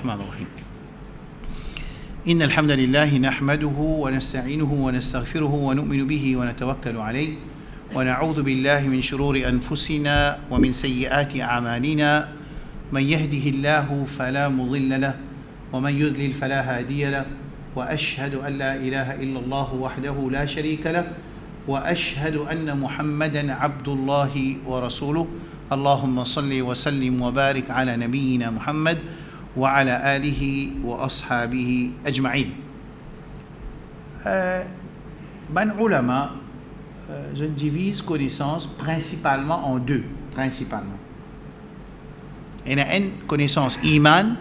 الرحمن الرحيم إن الحمد لله نحمده ونستعينه ونستغفره ونؤمن به ونتوكل عليه ونعوذ بالله من شرور أنفسنا ومن سيئات أعمالنا من يهده الله فلا مضل له ومن يضلل فلا هادي له وأشهد أن لا إله إلا الله وحده لا شريك له وأشهد أن محمدا عبد الله ورسوله اللهم صل وسلم وبارك على نبينا محمد وعلى آله وأصحابه أجمعين. Ben ulama, je divise connaissance principalement en deux, principalement. Il y a une connaissance iman,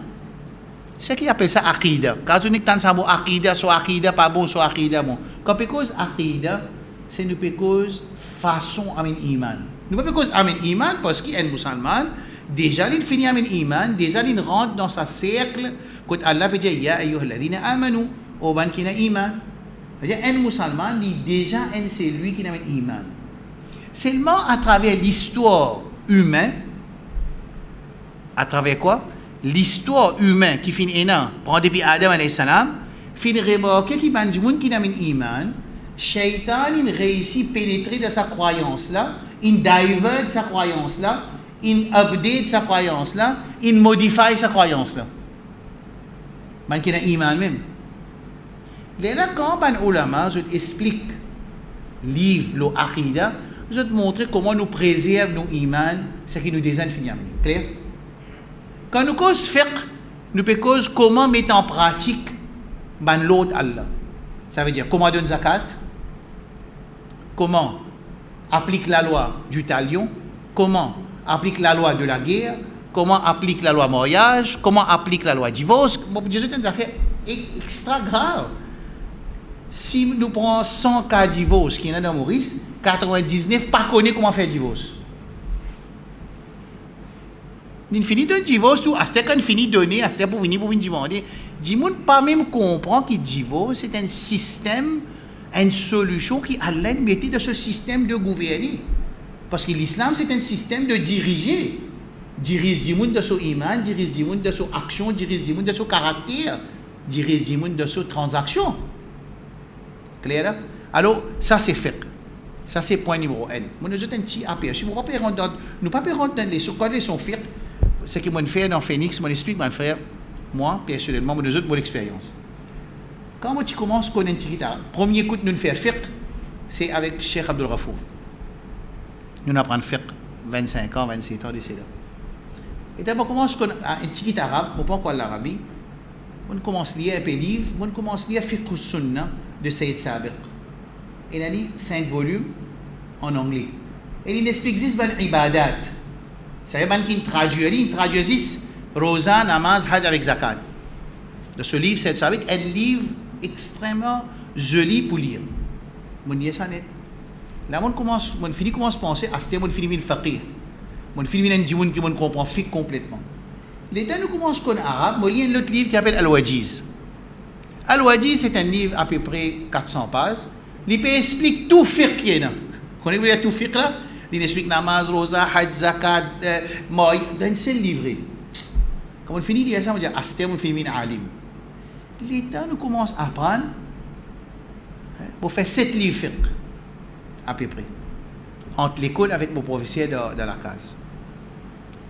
ce qui appelle ça aqida. Quand on dit que ça bon aqida, soit aqida pas bon, soit aqida bon. Quand on cause aqida, c'est nous cause façon amin iman. Nous pas cause amin iman parce qu'il est musulman. Déjà, il finit avec l'iman, déjà, il rentre dans sa cercle, quand Allah peut dire, Ya ayyuhalladhina amanu, au ban qui n'a iman. C'est-à-dire, un musulman, déjà, c'est lui qui n'a iman. Seulement à travers l'histoire humaine, à travers quoi? L'histoire humaine qui finit là, prend depuis Adam alayhi salam, finit remarquer qu'il y a des gens qui n'a iman, Shaitan, il réussit à pénétrer dans sa croyance là, il divert sa croyance là, il update sa croyance là, il modifie sa croyance là. Man qui n'a iman même. Là, quand ban ulama, je t'explique livre, le aqidah, je te montre comment nous préserve nos iman, ce qui nous désigne finir. Clair? Quand nous cause fiqh, nous peut cause comment mettre en pratique ban l'autre Allah. Ça veut dire comment donner zakat, comment applique la loi du talion, comment applique la loi de la guerre, comment applique la loi mariage, comment applique la loi divorce. Bon, Jésus a une affaire extra grave. Si nous prenons 100 cas de divorce qui est dans Maurice, 99 pas connaît comment faire divorce. Il finit de divorce tout, à ce qu'on finit de donner, à ce pour venir demander. Dis-moi pas même comprendre que divorce c'est un système, une solution qui allait mettre dans ce système de gouverner. Parce que l'islam, c'est un système de diriger. Dirige du monde de son iman, dirige du monde de son action, dirige du monde de son caractère, dirige du monde de son transaction. Clair? Alors, ça c'est fait. Ça c'est point numéro 1. Moi, nous avons un petit aperçu. Nous ne pouvons pas rentrer dans les sous les son fait. Ce que moi fais dans Phoenix, moi explique, mon frère, moi, personnellement, nous autres, mon expérience. Quand moi, tu commences à connaître un petit premier coup de nous faire fiqh, c'est avec Cheikh Abdul Ghafour. Nous apprenons fiqh 25 ans, 27 ans de cela. Et d'abord, on commence un petit arabe, on ne pas quoi l'Arabie. On commence à lire un peu de livre, on commence à lire Fiqh al-Sunnah de Sayyid Sabiq. Il a lu 5 volumes en anglais. Et il explique 10 ibadat. C'est un qui traduit Rosa, Namaz, Hajj avec Zakat. De ce livre, Sayyid Sabiq, un livre extrêmement joli pour lire. On y est ça net. Là, on finit à penser, à ce moment, on finit à faqih. On finit à dire qu'on comprend fiqh complètement. L'état nous commence à connaître arabe, on lit un autre livre qui s'appelle Al-Wajiz. Al-Wajiz, c'est un livre à peu près 400 pages. Il explique tout fiqh qui est là. Vous connaissez tout fiqh là? Il explique namaz, rosa, hajj, zakat, maï, dans un seul livre. Quand on finit de lire ça, on dit, à ce moment, on finit à alim. L'état nous commence à apprendre pour faire 7 livres fiqh. À peu près. Entre l'école avec mon professeur dans la case.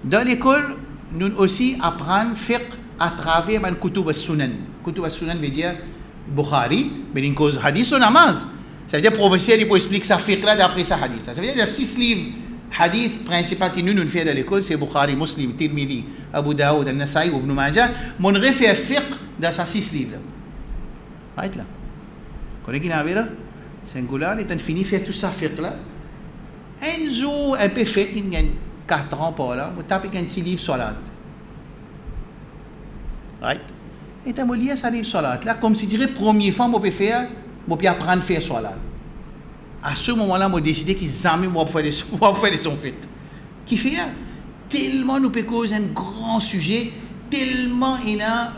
Dans l'école, nous aussi apprenons fiqh à travers man kutub al-sunan. Kutub al-sunan veut dire Bukhari, mais une cause hadith ou namaz. Ça veut dire professeur il peut expliquer ça fiqh là d'après sa hadith. Ça veut dire il y a 6 livres hadith principaux que nous faisons dans l'école, c'est Bukhari, Muslim, Tirmidhi, Abu Daoud, Al-Nasa'i ou Ibn Majah. Mon réfère fiqh dans ces 6 livres là. Right là. Connaissez qui n'a là? Singular, il a fini de faire tout ça, fiqh là. Un jour, un peu fait, il y a 4 ans par là, il a tapé un petit livre salat. Right? Et il a lié ce livre salat là, comme si dirait, première fois, je peux faire, je peux apprendre à faire salat. À ce moment-là, je décidé qu'ils jamais vont faire des sons faits. Qui fait, tellement nous peut causer un grand sujet, tellement il y a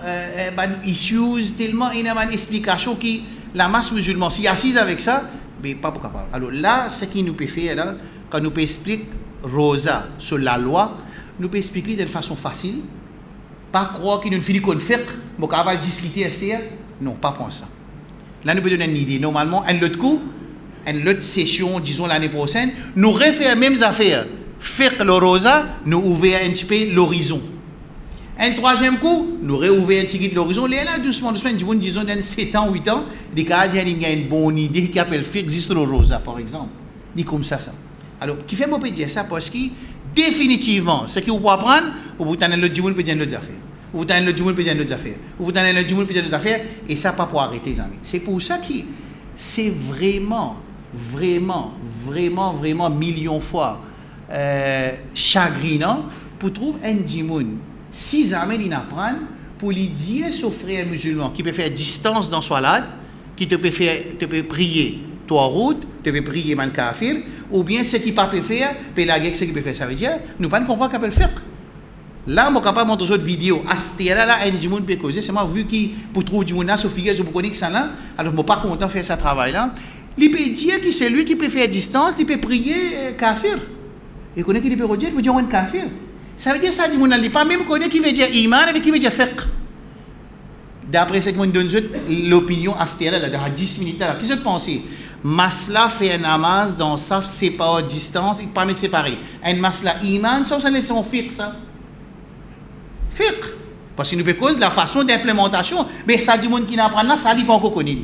des issues, tellement il y a des explications qui. La masse musulmane, si assise avec ça, mais pas pour capable. Alors là, ce qui nous peut faire, là, quand nous peut expliquer Rosa sur la loi, nous peut expliquer de façon facile, pas croire qu'il nous finit qu'on fait, mais qu'on va discuter à ce non, pas pour ça. Là, nous pouvons donner une idée. Normalement, un autre coup, une autre session, disons l'année prochaine, nous refaire les mêmes affaires. Faire le rosa, nous ouvrir un petit peu l'horizon. Un troisième coup, nous réouvrir un petit peu l'horizon. Là, doucement, disons dans 7 ans, 8 ans, des cas, il y a une bonne idée qui appelle faire existe le rosa, par exemple. Dit comme ça. Alors, qui fait moi dire ça parce que définitivement, ce que vous pouvez apprendre, vous tenez le dimanche, vous pouvez d'autres affaires. Vous tenez le dimanche, vous pouvez d'autres affaires. Vous tenez le dimanche, vous pouvez d'autres affaires. Et ça, pas pour arrêter, les amis. C'est pour ça que c'est vraiment millions de fois chagrinant pour trouver un dimanche. Si jamais il apprend, pour lui dire aux frères musulmans qui peut faire distance dans son lade, qui te peut prier toi route, te peut prier man kafir, ou bien ce qui ne peut faire, peut la guerre ce qui peut faire. Ça veut dire, nous ne pouvons pas comprendre qu'on peut le faire. Là, je suis capable de montrer d'autres vidéos. À ce là un du monde peut causer. C'est moi, vu qu'il pour trouver du monde là, sur figure, je ne connais que ça là, alors je ne suis pas content de faire ce travail-là. Il peut dire que c'est lui qui peut faire distance, il peut prier kafir. Il connaît qu'il peut redire, il peut dire un kafir. Ça veut dire ça, du monde là, il pas même connaît qui veut dire iman avec qui veut dire fiqh. D'après ce que je donne l'opinion à ce là, dans 10 minutes là, qu'est-ce que vous pensez? Masla fait un namaz dans sa séparée distance, il ne peut pas mettre séparé. Un masla iman, ça, c'est laissé en fiqh, ça. Fiqh. Parce que nous peut cause la façon d'implémentation. Mais ça dit monde qui n'apprend là, ça n'est pas encore connu.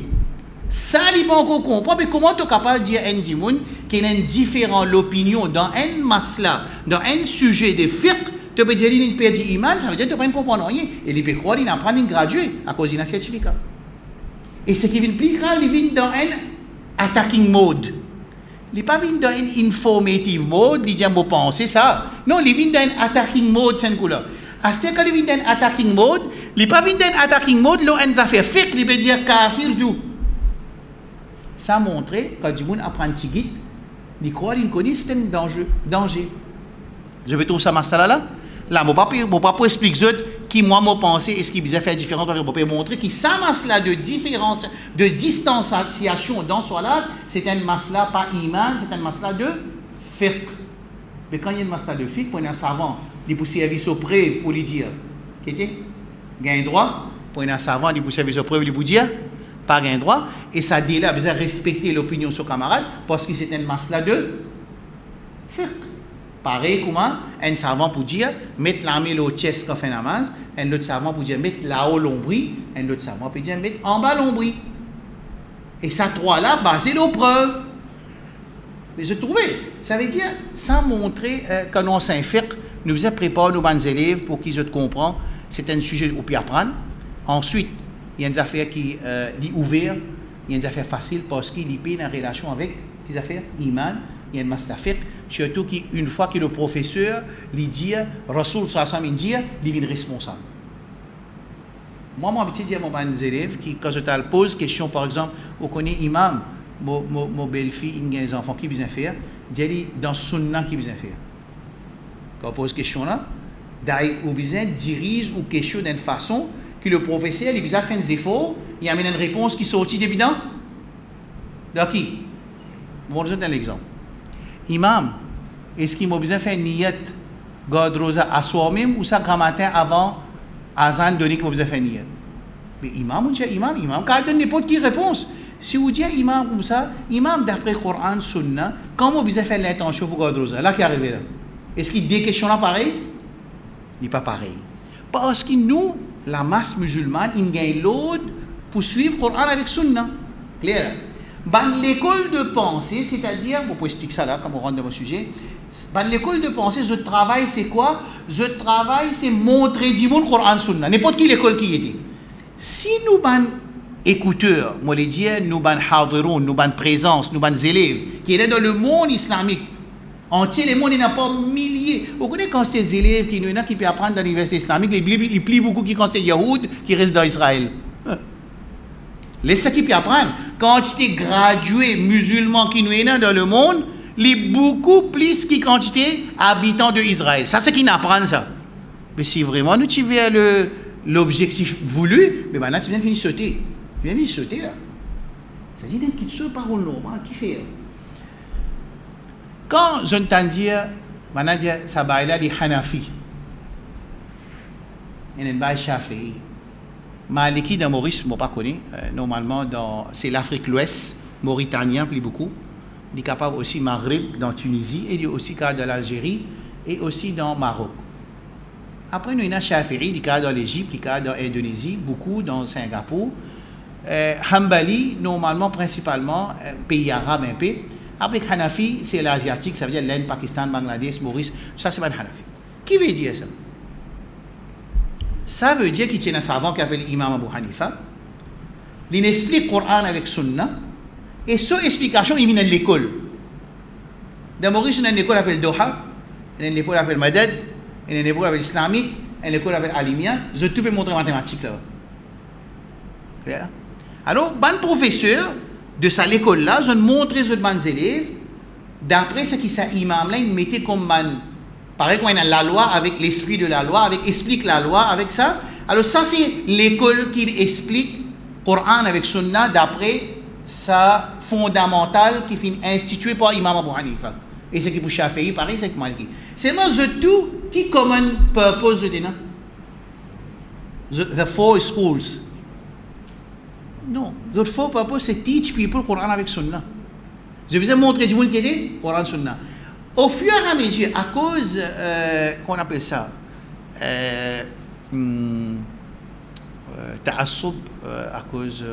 Ça n'est pas encore comprendre. Mais comment tu es capable de dire à un monde qui a une différente opinion dans un masla, dans un sujet de fiqh, tu peux dire qu'il peut dire iman, ça veut dire que tu ne peux pas comprendre rien. Et il peut croire qu'il apprend une graduée à cause d'un certificat. Et ce qui vient plus grave, il vient dans un attacking mode. Il n'est pas venu dans un informative mode, il dit bon penser ça. Non, il vient dans un attacking mode, c'est un coup là. À ce qu'il vient dans un attacking mode, il n'est pas venu dans un attacking mode, là, on a fait fiqh, il veut dire kafir du. Ça montre, quand du monde apprend tigit, il croit qu'il connaît c'est un danger. Je vais trouver ça masala là. Là, je ne vais pas expliquer qui moi me pensé et ce qui vous a fait différence. Je peux montrer que ça masla de différence, de distanciation dans soi là, c'est un masla pas iman, c'est un masla de fiqh. Mais quand il y a un masla de fiqh, pour un savant, il peut servir aux preuves pour lui dire, qu'est-ce que gain droit, pour un savant, il peut servir aux preuves pour lui dire, pas gain droit, et ça dit là, vous avez respecté l'opinion de son camarade parce que c'est un masla de fiqh. Pareil comment un savant pour dire mettre la main au chest quand fait namaz, un autre savant pour dire mettre là-haut l'ombri, un autre savant pour dire mettre en bas l'ombri. Et ça trois là basé les preuves. Mais je trouvais, ça veut dire sans montrer quand on s'infirme, nous préparons nos bons élèves pour qu'ils comprennent, c'est un sujet où peut apprendre. Ensuite, il y a des affaires qui sont ouvertes, il y a des affaires faciles parce qu'il y a une relation avec des affaires iman, il y a une masse d'affaires. Surtout qu'une fois que le professeur lui dit, Rasoul sallallahu dit, il est responsable. Moi, mon petit dire à mes élèves, quand je te pose question, par exemple, on connaît imam, mon belle-fille, il y a des enfants qui besoin faire, dit dans sunna qui besoin faire. Quand on pose question là, on besoin dirige ou question d'une façon que le professeur, il besoin faire des efforts, il amène une réponse qui sortit d'évident. De qui? Bon, je donne un exemple. Imam, est-ce qu'il m'a besoin de faire une niyat God Rosa à soi-même ou ça grand matin avant Azan donner qu'il m'a besoin de faire une niyat? Mais imam, on dit imam, quand il donne n'importe quelle réponse. Si vous dites imam comme ça, imam d'après le Coran, Sunna, quand on a besoin de faire l'intention pour God Rosa, là qui est arrivé là, est-ce qu'il dit des questions là pareil? Il n'est pas pareil. Parce que nous, la masse musulmane, il gagne l'autre pour suivre le Coran avec Sunna. Clair? Dans l'école de pensée, c'est-à-dire, vous pouvez expliquer ça là, comme on rentre dans mon sujet, dans l'école de pensée, je travaille, c'est quoi? Je travaille, c'est montrer du monde Coran Sunna, n'importe qui l'école qui était. Si nous, ban écouteurs, moi les dire, nous, ban hadiroun, nous, ban présence, nous, ban élèves, qui est dans le monde islamique, entier, le monde, il n'y a pas milliers. Vous connaissez quand c'est des élèves qui peuvent apprendre dans l'université islamique, ils plient beaucoup qui quand c'est Yahoud, qui restent dans Israël. Laissez qui peut apprendre. Quantité graduée musulmans qui nous est dans le monde, les beaucoup plus que quantité habitants de Israël. Ça, c'est qui n'apprend ça. Mais si vraiment nous tu vers l'objectif voulu, mais maintenant tu viens de finir sauter. Tu viens de finir sauter là. Ça dit d'une petite parole normale qui fait. Quand j'entends dire, maintenant dire ça va là des Hanafi. et un bail Shafi'i. Maliki dans Maurice, je ne pas connais. Normalement, c'est l'Afrique l'Ouest, mauritanien, plus beaucoup. Il est capable aussi Maghreb, dans Tunisie, et il est aussi capable de l'Algérie, et aussi dans Maroc. Après, nous avons Shafi'i, il est capable dans l'Égypte, il est capable dans l'Indonésie, beaucoup dans Singapour. Hanbali, normalement, principalement, pays arabes un peu. Après, Hanafi, c'est l'Asiatique, ça veut dire l'Inde, Pakistan, Bangladesh, Maurice, ça c'est pas Hanafi. Qui veut dire ça? Ça veut dire qu'il y a un savant qui s'appelle Imam Abu Hanifa. Il explique le Coran avec Sunna. Et cette explication, il vient de l'école. Dans Maurice, il y a une école qui s'appelle Doha, il y a une école qui s'appelle Madad, il y a une école qui s'appelle Islamique, il y a une école qui s'appelle Alimia. Je peux montrer mathématiques là. Alors, ban professeur de ça l'école-là, je montre aux bons élèves, d'après ce qui ça imam là, il mettait comme man. Pareil qu'on a la loi avec l'esprit de la loi, avec explique la loi avec ça. Alors ça c'est l'école qui explique Coran avec Sunna d'après sa fondamentale qui finit instituée par Imam Abu Hanifa. Et c'est qui pour Shafi'i, pareil c'est que Maliki. C'est moi je tout qui common purpose de dire the four schools. Non, the four purpose c'est teach people Coran avec Sunna. Je vais vous montrer du monde qui est Coran Sunna. Au fur et à mesure, à cause, qu'on appelle ça, ta'assoub, à cause,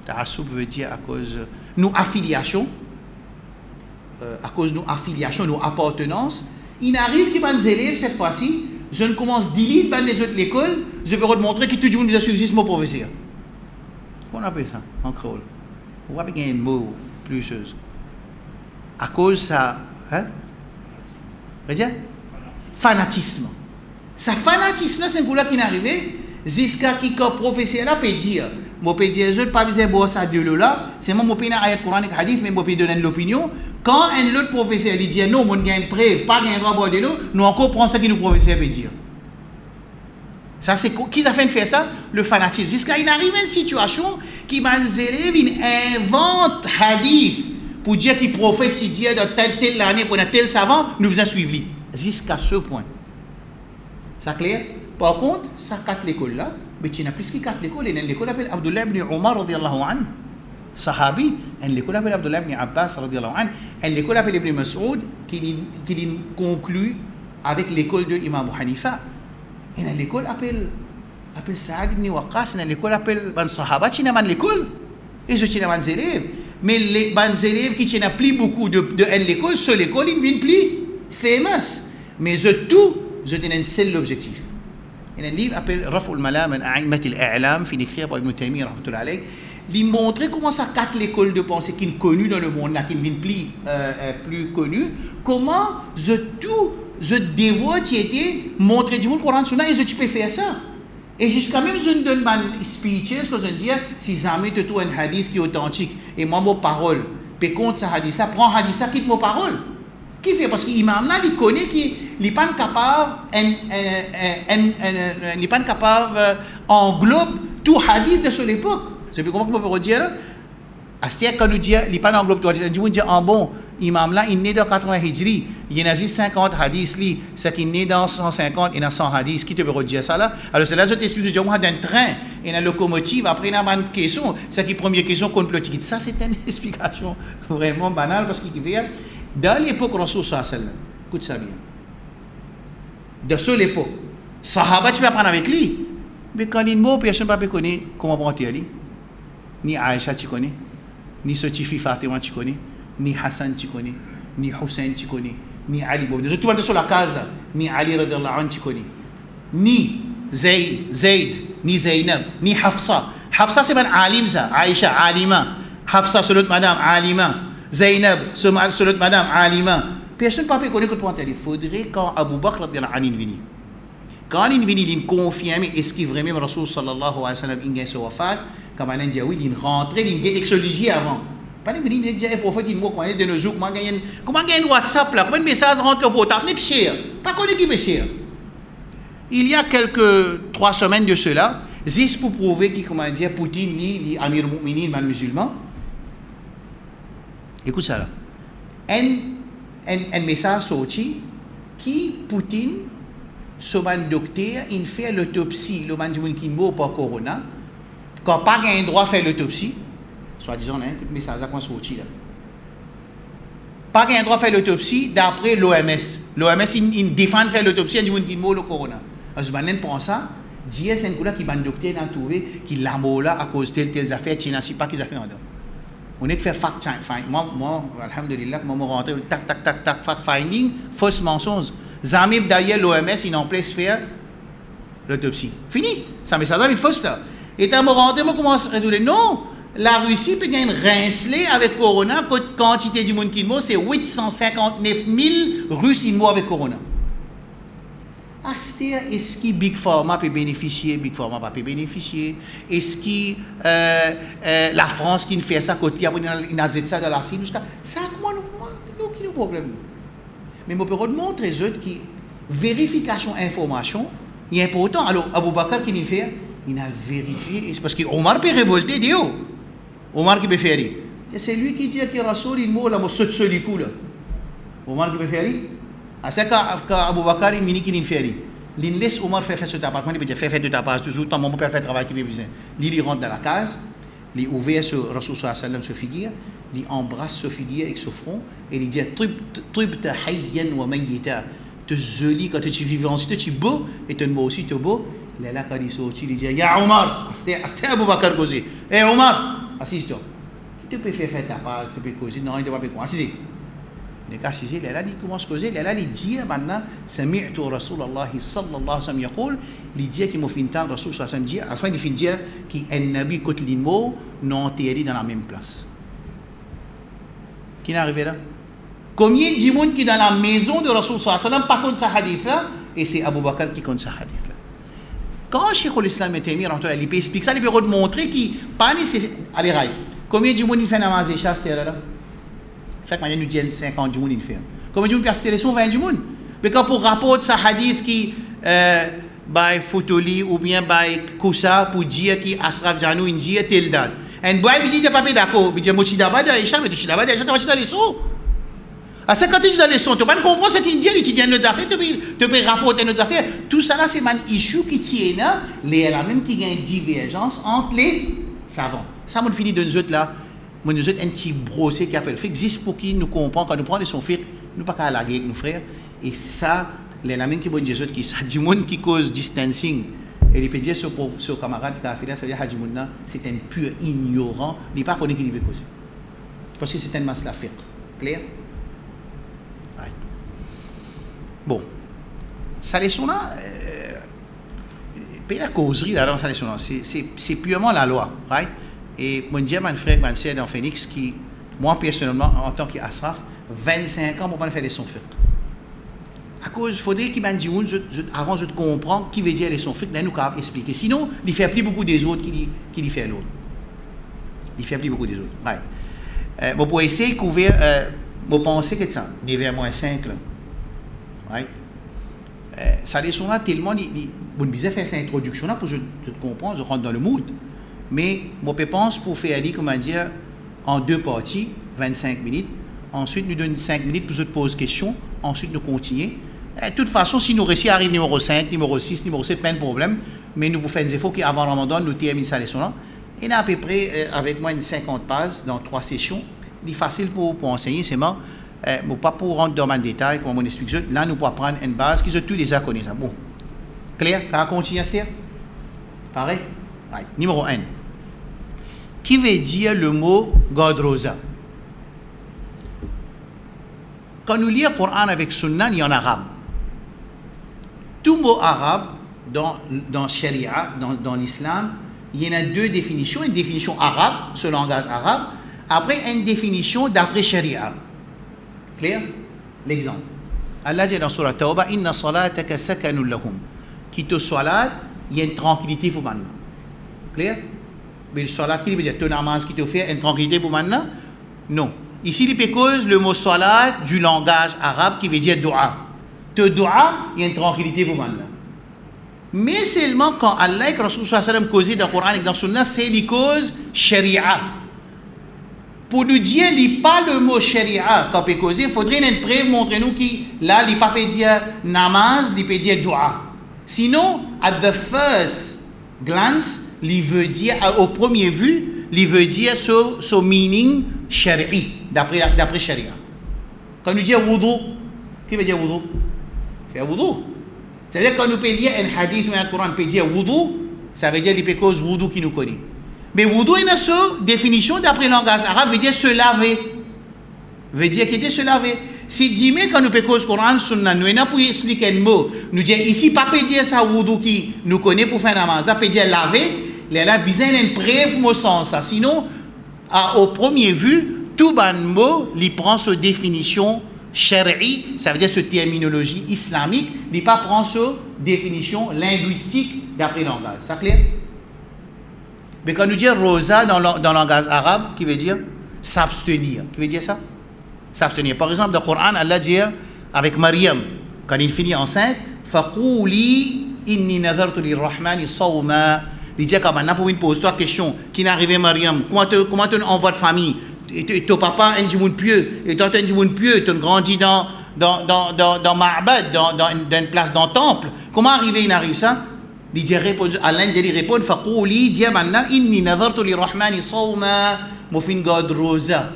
ta'assoub veut dire à cause, nos affiliations, nos appartenances, il arrive que les élèves, cette fois-ci, je ne commence à delete les autres l'école, je peux montrer que tout le monde a suivi mon professeur. Qu'on appelle ça, en créole. On va pas gagner un mot plus. À cause ça, hein? Fanatisme. Ce fanatisme-là, c'est un coup là qui est arrivé, jusqu'à qui le professeur là peut dire, je peux dire, je ne peux pas dire ça de là, c'est moi qui ai ayat coranique hadith, mais je peux donner l'opinion. Quand un autre professeur lui dit, non, on a une preuve, pas un rapport de nous, nous encore prenons ce que le professeur peut dire. Ça, c'est qui a fait faire ça? Le fanatisme. Jusqu'à il arrive une situation qui m'a élève, invente hadith. Pour dire qu'il prophétisait dans telle année pour un tel savant, nous vous avons suivi. Jusqu'à ce point. C'est clair? Par contre, ça 4 l'école là, mais il y a plus que 4 l'écoles. Il y a l'école appelle Abdullah ibn Omar radiallahu anhu, sahabi. Il y a l'école appelle Abdullah ibn Abbas radiallahu anhu. Il y a l'école appelle Ibn Mas'ud qui conclut avec l'école de Imam Abu Hanifa. Il y a l'école appelle Saad ibn Waqqas. Il y a l'école appelle Ban Sahaba. Il y a l'école. Et je tiens les élèves. Mais les bons élèves qui n'ont plus beaucoup de l'école, sur l'école, ils ne viennent plus famous. Mais je tenais un seul objectif. Il y a un livre qui s'appelle Raf'ul Malam an A'immat al-A'lam, qui est écrit par Ibn Taymiyyah, rahmatullahi alayh. Il montre comment ça 4 l'écoles de pensée qui sont connues dans le monde, là, qui ne viennent plus connues, comment je dévoile, qui était montrer du monde Coran Sunna, et tu peux faire ça. Et jusqu'à même, je ne donne pas de speeches, que je dis, si jamais tu trouves un hadith qui est authentique, et moi, mon parole, puis contre ce hadith-là, prends hadith-là, quitte mon parole. Qui fait? Parce que l'imam là, il connaît qu'il n'est pas capable, englobe tout hadith de son époque. Vous savez comment on peut dire là? À ce quand nous disons, il n'est pas englobe tout hadith, on dit, en bon, l'imam là, il est né dans 80 hijri, il y en a 50 hadiths, c'est qu'il est né dans 150 et dans 100 hadiths. Qui te peut dire ça là? Alors c'est là que je t'explique, je dis, d'un train, et une locomotive, après il y a une question, c'est la première question complotique. Ça c'est une explication vraiment banale parce qu'il vient dans l'époque Rasul sallallahu alayhi wa sallam. Écoute ça bien. De cette époque, Sahaba, tu peux apprendre avec lui. Mais quand il est mort, personne ne peut connaître comment prendre lui. Ni Aïcha, tu connais. Ni Sotifi Fatima, tu connais. Ni Hassan, tu connais. Ni Hussein, tu connais. Ni Ali. Tout le monde sur la case là. Ni Ali, radiallahu anhu, tu connais. Ni Zayd, ni Zainab, ni Hafsa. Hafsa, c'est un alim ça. Aïcha, alima. Hafsa, c'est l'autre madame, alima. Zainab, c'est l'autre madame, alima. Personne ne peut connaître comment il faudrait quand Abu Bakr, radiallahu anhu, vient. Quand il vient, il confirme est-ce qu'il vraiment Rasul sallallahu alayhi wa sallam il a son wafat, comme on dit oui, il rentre, il a exologé avant. Pas de venir dire un prophète il m'a de nos jours comment gagner WhatsApp là, comment un message rentre au portable, n'est cher. Pas connaître qui est cher. Il y a quelques 3 semaines de cela, juste pour prouver que comment dire Poutine ni Amir Mu'minin mal musulman. Écoute ça là. Un message sorti qui Poutine ce docteur, il fait l'autopsie, le man qui meurt par corona, quand pas un droit à faire l'autopsie, soit disant, hein, tout message à quoi sorti là. Pas un droit à faire l'autopsie d'après l'OMS. L'OMS, il défend faire l'autopsie du monde qui meurt le corona. Alors, je prend ça, dit c'est un coup là qui va docteur n'a trouvé qui l'a mort là à cause de telles affaires, tu n'as pas qu'ils ont fait en dedans. On est que faire fact finding. Moi, alhamdulillah, moi, je rentre, tac, fact finding, fausse mensonge. Zamib d'ailleurs, l'OMS, il en place faire l'autopsie. Fini. Ça met ça dans une fausse là. Et quand je rentre, je commence à résoudre. Non, la Russie peut gagner rincelé avec Corona, la quantité du monde qui meurt, c'est 859 000 Russes qui meurent avec Corona. Est-ce que Big Pharma peut bénéficier, Big Pharma pas peut bénéficier? Est-ce que la France qui fait ça côté après il a ça dans la Chine jusqu'à ça comment nous qui nous problème. Mais on peut montrer aux autres que vérification information est important. Alors Abou Bakr qui fait il a vérifié parce que Omar peut révolter Dieu. Omar qui peut faire c'est lui qui dit que Rasoul il mort là mo saute sur le coup là. Omar qui peut faire c'est qu'Abou Bakr il mini qui fait il laisse Omar faire ce tapas, il peut dire faire de tapas toujours tant mon père fait travail qui veut besoin. Il rentre dans la case, il ouvre sur Rasoul sallallahu alayhi wa sallam ce figure, il embrasse ce figure avec ce front et il dit tribta hayyan wa mayyita. Tu joli quand tu vivant si tu es beau et tu es aussi tu es beau. Là quand il sortit il dit ya Omar, c'était Abou Bakr causer. Eh Omar, assiste-toi. Tu peux faire tapas, tu peux causer non, il ne doit pas assise. Les gars, c'est là, il commence à causer, là, il dit maintenant, سمعت رسول الله صلى الله عليه وسلم يقول, il dit qu'il m'a fait entendre Rasoul sallallahu alayhi wa sallam dire, à la fin il fait dire qu'un nabi côté l'immo non enterré dans la même place. Qui est arrivé là? Combien de monde qui est dans la maison de Rasoul sallallahu alayhi wa sallam pas contre ce hadith là, et c'est Abou Bakr qui compte ce hadith là. Quand Cheikh l'Islam Taymiyya il peut expliquer ça, il peut montrer qu'il pas nécessaire. Allez, right. Combien de monde il fait namaz et chasse là? Chaque manière nous dit 50 jours il fait. Comment Dieu peut assister 20 jours? Mais quand pour rapport ce hadith qui by Fotoli ou bien by Koussa pour dire qui Asraf Janou il dit telle date. Et boy il dit pas d'accord, il dit moi tu d'abord Aïcha mais tu d'abord Aïcha tu vas dans les sons. À 50 tu dans les sons, tu pas comprendre ce qu'il dit, il dit notre affaire, tu peux rapporter notre affaire. Tout ça là c'est man issue qui tient là, les la même qui gagne divergence entre les savants. Ça on finit de nous autres là. Nous autres un petit brossé qui appelle fait juste pour qu'il nous comprenne quand nous prenons son frère nous pas qu'à laguer avec nos frères et ça les la même qui bon Jésus qui ça du monde qui cause distancing et il peut dire sur camarade qui a fait là ça veut dire Hadji Mouna c'est un pur ignorant il pas connaît qu'il peut causer parce que c'est un masla fiqh clair right. Bon ça leçon là pas la causerie là dans sa leçon là c'est purement la loi right. Et mon dieu, mon frère, mon sœur dans Phoenix, qui, moi personnellement, en tant qu'Asraf, 25 ans pour pas faire les sons fiqh. À cause, il faudrait qu'il m'a dit, avant de comprendre qui veut dire les sons fiqh, là, nous pouvons expliquer. Sinon, il fait plus beaucoup des autres qui lui fait l'autre. Il fait plus beaucoup des autres. Right. Bon, pour essayer de couvrir, vous pensez que c'est ça, 9h-5, là. Right. Ça leçon là, tellement, vous ne faire cette introduction là pour que je comprendre, je rentre dans le mood. Mais moi, je pense pour faire comment dire, en deux parties, 25 minutes. Ensuite, nous donnons 5 minutes pour se poser questions. Ensuite, nous continuons. De toute façon, si nous réussissons à arriver numéro 5, numéro 6, numéro 7, pas de problème. Mais nous pouvons faire des efforts qu'avant Ramadan, nous terminons cette leçon-là. Et là, à peu près, avec moi, une 50 pages dans 3 sessions. Il est facile pour enseigner, c'est bon. Pas pour rentrer dans le détail, comme on explique. Là, nous pouvons prendre une base qui sont tous déjà connus. Bon. Clair? Ça va continuer à se faire? Pareil? Right. Numéro 1. Qui veut dire le mot Godrosa? Quand nous lisons le Coran avec Sunna, il y en a en arabe. Tout mot arabe dans Sharia, dans l'islam, il y en a deux définitions. Une définition arabe, ce langage arabe. Après, une définition d'après Sharia. Clair? L'exemple. Allah dit dans Surah Tawbah, Inna salataka sakanul lahum. Qui te salat, il y a une tranquillité pour maintenant. Clair? Mais le salat qui veut dire ton namaz qui te fait une tranquillité pour maintenant? Non. Ici, il cause le mot salat du langage arabe qui veut dire dua. Te dua, il y a une tranquillité pour maintenant. Mais seulement quand Allah et Rasul sallallahu alayhi wa sallam causent dans le Coran et dans le Sunna, c'est les causes sharia. Pour nous dire, il n'y a pas le mot sharia quand il peut causer, il faudrait une preuve montrer nous qui là, il ne peut pas dire namaz, il peut dire dua. Sinon, at the first glance, il veut dire, au premier vue, il veut dire son meaning shari'i, d'après sharia. Quand nous disons wudu, qui veut dire wudu? Faire wudu. Ça veut dire quand nous peut lire un hadith ou un Coran, on peut dire wudu, ça veut dire les causes wudu qui nous connaît. Mais wudu, il y a une définition d'après le langage arabe, veut dire se laver. Veut dire qu'il était se laver. Si Jimé, quand nous peut cause Coran, sunna, nous avons pour expliquer un mot, nous disons ici, pas peut dire ça wudu qui nous connaît pour faire namaz, ça peut dire laver, il a besoin d'une preuve pour sens ça. Sinon, au premier vue, tout bon mot, il prend sa définition shari'i, ça veut dire cette terminologie islamique, il ne prend pas sa définition linguistique d'après le langage. C'est clair? Mais quand nous disons rosa dans le langage arabe, qui veut dire s'abstenir, qui veut dire ça? S'abstenir. Par exemple, dans le Coran, Allah dit avec Maryam, quand il finit enceinte, Faqouli inni nazartu lirrahmani sawma. Il dit comme maintenant, pour une pose-toi question, qui n'est arrivé Maryam, comment tu envoies de famille? Ton papa est un monde pieux, et toi tu es un monde pieux, tu as grandi dans Ma'bad, dans une place dans le temple. Comment il arrive ça? Il dit Allah dit répond Faqouli dit maintenant inni nazartu lirrahmani sawma, mufin god rosa.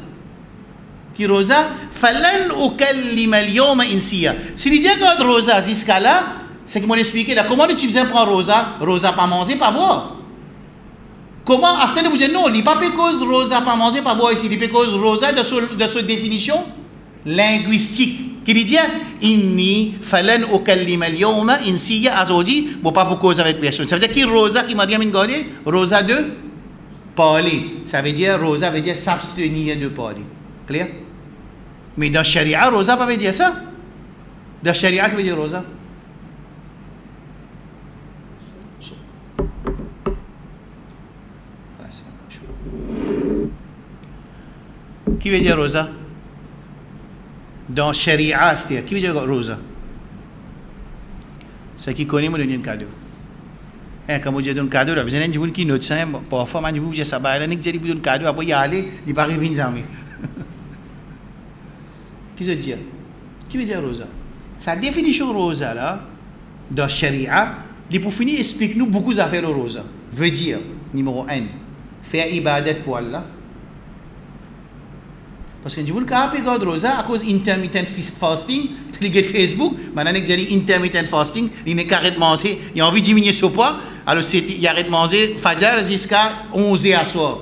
Qui rosa? Falan ukallima al-yawma insiya. Si il dit god rosa jusqu'à là, c'est qu'il m'a expliqué là comment tu faisais prendre rosa? Rosa pas manger, pas boire. Comment à ce vous dites non, il n'est pas cause rosa pas manger, pas boire ici, il est cause rosa de sa définition linguistique. Qui dit inni falan ukallima al-yawma insiya azodi, bon pas pour cause avec personne. Ça veut dire qui rosa qui m'a dit rosa de parler. Ça veut dire rosa veut dire s'abstenir de parler. Clair? Mais dans Sharia, rosa pas veut dire ça. Dans Sharia, qui veut dire rosa? Qui veut dire rosa? Dans Sharia, c'est-à-dire, qui veut dire rosa? C'est qui connaît, moi, donner un cadeau. Quand vous dites un cadeau, là, vous avez un gens qui note ça, parfois, vous dites ça, il y a des gens qui vous donnent un cadeau, après, il y a aller, il va arriver jamais. Qui veut dire? Qui veut dire rosa? Sa définition rosa, là, dans Sharia, pour finir, explique-nous beaucoup d'affaires au rosa. Veut dire, numéro 1, faire ibadat pour Allah. Parce que je vous le dis, God rosa, à cause intermittent fasting, tu regardes Facebook, maintenant, il dit intermittent fasting, il n'est qu'arrête de manger, il a envie de diminuer son poids, alors il arrête de manger, Fajr jusqu'à 11h à soir.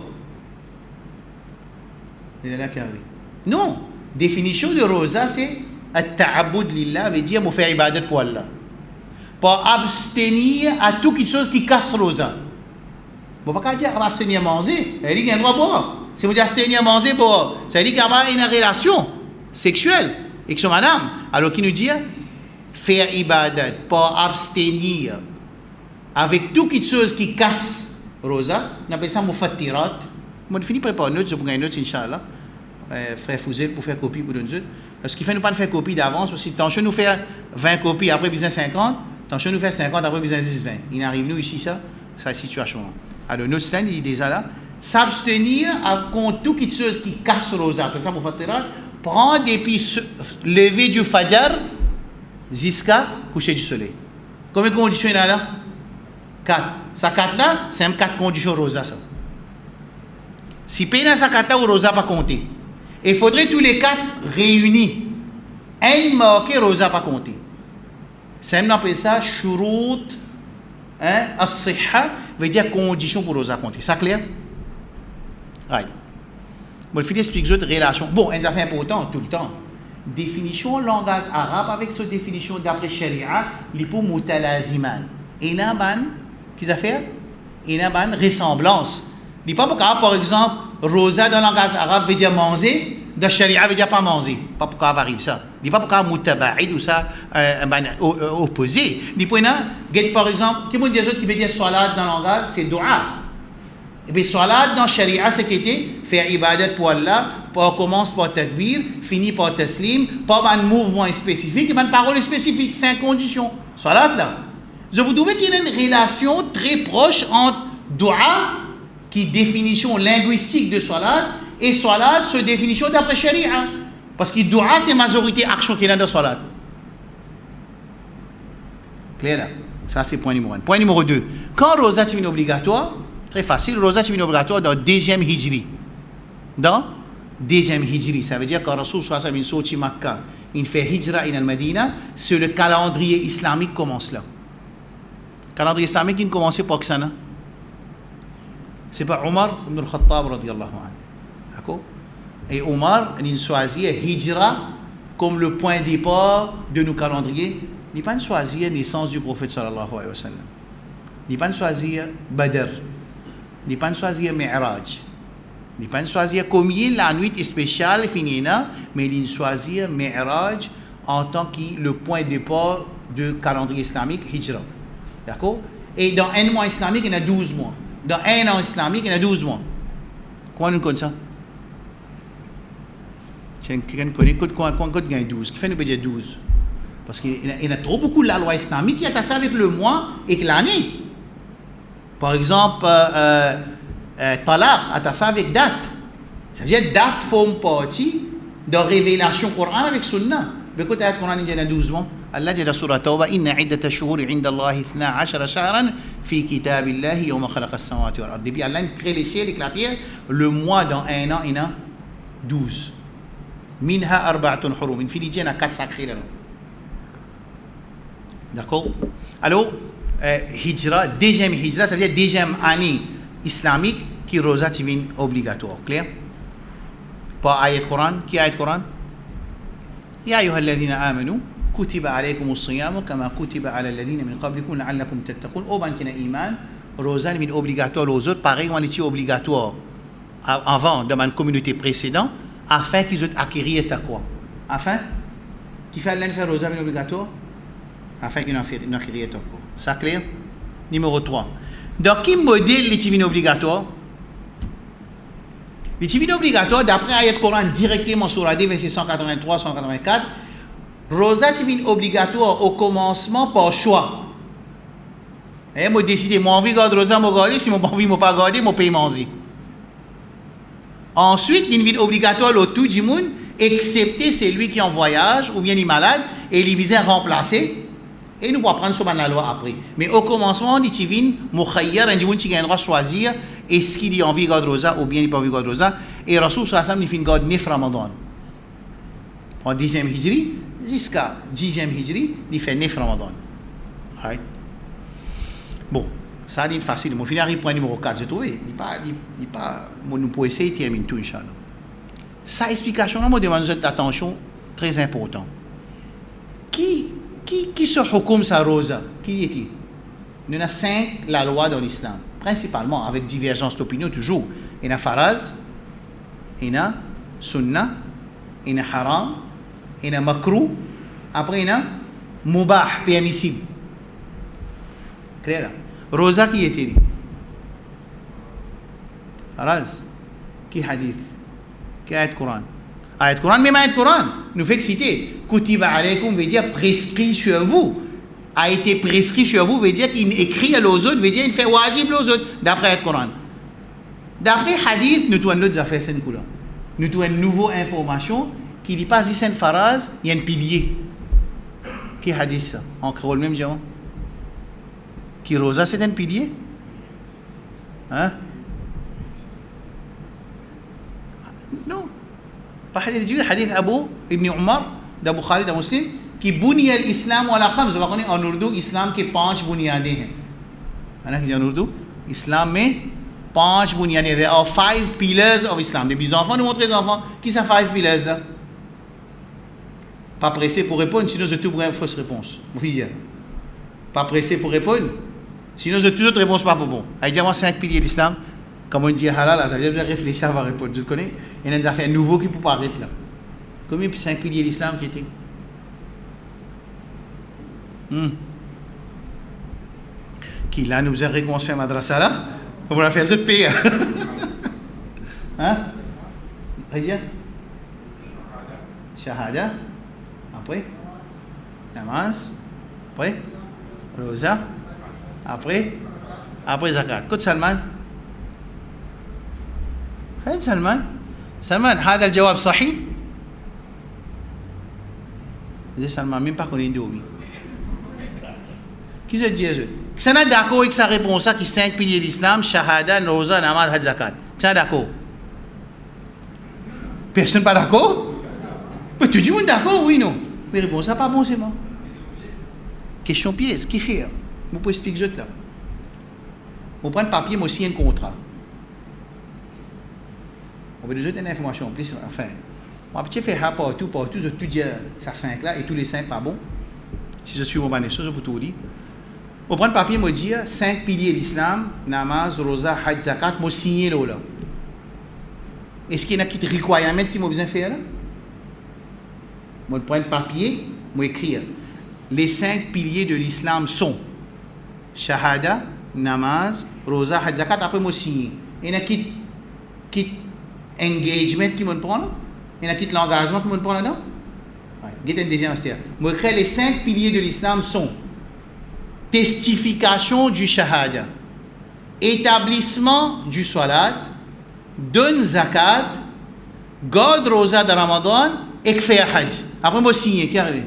Il est là qui arrive. Non, définition de rosa, c'est at-ta'abbud lillah, veut dire, faire ibadat pour Allah. Pour abstenir à toute chose qui casse rosa. Bon, pas dire abstenir à manger, il dit qu'il y a un droit à boire. Si vous dites abstenir à manger, bon, ça veut dire qu'il y a une relation sexuelle avec son madame. Alors qu'il nous dit faire ibadat, pour abstenir avec toute chose qui casse rosa, on appelle ça mufattirat. On finit par préparer une note, je vous une note, Inch'Allah. Frère Fouzé pour faire copie pour nous autres. Ce qui fait nous pas faire copie d'avance, parce que tant que nous faire 20 copies, après besoin 50, tant que nous faire 50, après besoin 10-20. Il arrive nous ici, ça, c'est la situation. Alors notre stand, il est déjà là. S'abstenir contre toute chose qui casse rosa, après ça, prendre depuis lever du Fajr jusqu'à coucher du soleil. Combien de conditions il y a là? 4. Ça 4 là, c'est même 4 conditions rosa. Ça. Si peine ça 4 là, rosa pas compter. Il faudrait tous les 4 réunis. Un marqué rosa pas compter. Ça on appelle ça shurut as-sihha, veut dire condition pour rosa compter. Ça clair? Right. Bon, je vais expliquer une relation. Bon, une affaire importante tout le temps. Définition langage arabe avec cette définition d'après Sharia, il pour mutalaziman. Et là, qu'est-ce que fait? Il y a une ressemblance. Il n'est pas pourquoi, par exemple, rosa dans le langage arabe veut dire manger, dans Sharia veut dire pas manger. Pas pourquoi ça arrive ça. Il n'est pas pourquoi mutaba'id ou ça opposé. Il n'y a pas, par exemple, qui veut dire salat dans le langage, c'est dua. Et bien, salat dans Sharia, c'est qu'il était faire ibadat pour Allah, commence par takbir, finit par taslim, pas un mouvement spécifique, et une parole spécifique, 5 conditions. Salat là. Je vous trouve qu'il y a une relation très proche entre dua, qui est définition linguistique de salat, et salat, c'est définition d'après Sharia. Parce que dua, c'est majorité action qu'il y a dans salat. Clair là? Ça, c'est point numéro 1. Point numéro 2. Quand Rosa est obligatoire, très facile, Rosa est obligatoire dans le deuxième Hijri. Dans deuxième Hijri. Ça veut dire quand Rasoul sallallahu alayhi wa sallam sorti Makkah, il fait Hijra in al-Madina, c'est le calendrier islamique commence là. Le calendrier islamique, il commence par ça, non? C'est pas Omar ibn al-Khattab radiyallahu anhu. D'accord? Et Omar, il choisit Hijra comme le point de départ de nos calendriers. Il n'a pas choisi la naissance du prophète sallallahu alayhi wa sallam. Il n'a pas choisi Badr. Il n'a pas choisi Mi'raj. Il n'a pas choisi combien la nuit spéciale finie, mais il choisit Mi'raj en tant que le point de départ du calendrier islamique Hijra. D'accord? Et dans un mois islamique, il y a 12 mois. Dans un an islamique, il y a 12 mois. Comment nous connaissons ça? Quelqu'un connaît quand il y a 12. Qui fait nous dire 12? Parce qu'il y a trop beaucoup de la loi islamique qui est attaché avec le mois et l'année. Par exemple, talaq, attaché avec date. C'est-à-dire date forme partie de révélation Coran avec Sunnah. Beaucoup d'ayat Coran il y a 12 mois. Allah dit dans Surah Tawbah, Inna iddata shuhuri inda Allahi 12 shahran fi kitabillahi yawma khalaqa as-samawati wal ard. Depuis Allah crée les ciels et la terre, le mois dans un an, il y a 12. Minha arba'atun hurum. Il finit, il y a 4 sacrés là. D'accord? Alors, Hijra, deuxième Hijra, ça veut dire deuxième année islamique qui rosa divine obligatoire. Clair? Pas ayat Coran. Qui ayat Coran? Ya ayyuha alladhina amanu kutiba alaykum as-siyam kama kutiba ala alladhina min qablikum la'allakum tattaqun. Au ban kina iman, rosa divine obligatoire aux autres, pareil, on était obligatoire avant dans ma communauté précédente, afin qu'ils aient acquérir taqwa. Afin? Qui fait Allah faire rosa divine obligatoire? Afin qu'ils n'en acquérir taqwa. Ça clair? Numéro 3. Dans quel modèle les divines obligatoires? Les divines obligatoires, d'après Ayat Coran directement sur la verset 183-184, Rosa divine obligatoire au commencement par choix. Et moi décidé, moi envie de garder Rosa, moi garder, si moi envie de pas garder, moi paye manger. Ensuite, une vie obligatoire au tout du monde, excepté celui qui est en voyage ou bien est malade et il vise à remplacer. Et nous pouvons prendre sur la loi après. Mais au commencement, on dit divine, mukhayyar, un divine qui a le droit de choisir est-ce qu'il a envie de garder Rosa ou bien il n'a pas envie de garder Rosa. Et Rasoul sallallahu alayhi wa sallam, il fait une garde 9 Ramadan. En 10e Hijri, jusqu'à 10e Hijri, il fait 9 Ramadan. Right? Bon, ça dit facile. Mon final arrive point numéro 4, j'ai trouvé. Il n'est pas, nous pouvons essayer de terminer tout, Inch'Allah. Sa explication, là, moi, demande une attention très importante. Qui se hukum sa rosa? Qui est-il? Il y en a 5 la loi dans l'islam, principalement avec divergence d'opinion toujours. Il y a faraz, il y a sunnah, il y a haram, il y a makruh, après il y a mubah, permissible. Clair là? Rosa qui est-il? Faraz, qui hadith? Qui ayat Coran? Ayat Coran, même ayat Coran, nous fait citer. Kutiba alaykum veut dire prescrit sur vous. A été prescrit sur vous veut dire qu'il écrit à l'aux autres, veut dire qu'il fait wajib aux autres, d'après le Coran. D'après hadith, nous avons d'autres affaires cette couleur. Nous avons une nouvelle information qui dit pas si c'est une phrase, il y a un pilier. Qui hadith ça? En créole même, diamant. Qui rosa, c'est un pilier? Hein? Non. Pas hadith du hadith Abu Ibn Umar, d'Abu Khalid, de Muslim, qui bunya l'islam wa la khams. Vous voyez en ourdou, islam के 5 बुनियादें हैं. है ना कि en ourdou, islam में 5 बुनियादें. There are 5 pillars of Islam. Les enfants nous montrent les enfants qui sont 5 pillars là. Pas pressé pour répondre, sinon je tout pour une fausse réponse. Vous voyez. Pas pressé pour répondre, sinon je toujours réponse pas pour bon. Avec moi 5 piliers de l'islam. Comme on dit halal, ça veut dire réfléchir avant de répondre. Tu connais? Il y a des affaires nouveaux qui peuvent paraître là. Combien de 5 piliers de l'islam qui étaient? Qui là nous a récompensé faire madrasa là? On va faire ce pays. Hein? Rédia? Shahada. Après? Namaz. Après? Rosa. Après zakat. Côte Salman. فين سلمان هذا الجواب صحيح؟ ليش سلمان مين باكو ندومي؟ Qui se dit ça? Qui est d'accord avec sa réponse qui 5 piliers de l'islam, shahada, roza, namaz, hajj, zakat? Qui est d'accord? Personne pas d'accord? Mais tout le monde d'accord, oui, non? Mais réponse, ça pas bon, c'est bon. Question pièce, qui fait? Vous pouvez expliquer ça là. Vous prenez le papier, moi aussi, un contrat. On veut nous donner une information en plus, enfin. On va faire partout, je tout dire ça 5 là, et tous les 5 pas bon. Si je suis au Manesson, je peux tout dire. On prend le papier, moi dire 5 piliers de l'islam, namaz, roza, hajj, zakat, moi signer là. Est-ce qu'il y a qui requirement qui m'a besoin de faire là? Moi prends le papier, moi écrire. Les 5 piliers de l'islam sont shahada, namaz, roza, hajj, zakat, après moi signer. Il y a qui engagement qui me prend là? Il y a qui l'engagement qui me prend là-dedans? Il y a un deuxième aspect. Moi écrire les 5 piliers de l'islam sont testification du shahada, établissement du salat, donne zakat, garde roza de Ramadan et faire hajj. Après, moi, signer, qui arrive?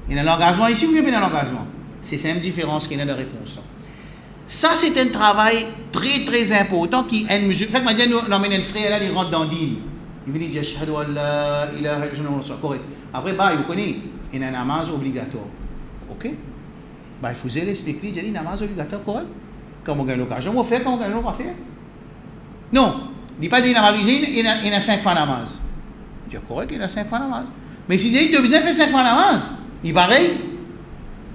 Il y a un engagement ici ou il y a un engagement? C'est la même différence qu'il y a de réponse. Ça, c'est un travail très, très important qui est une mesure. Fait que moi, nous avons un frère là, il rentre dans l'île. Il veut dire, Yashhadu Allah, ilaha illallah, correct. Après, vous connaissez, il y a un namaz obligatoire. Ok? Il faut l'expliquer, il y a un namaz obligatoire, correct? Quand on gagne l'occasion, on va faire, quand on gagne l'occasion, on va faire. Non, il ne dit pas qu'il y a 5 fois namaz. Il dit correct, il y a 5 fois namaz. Mais si il dit besoin de faire 5 fois namaz, il est pareil.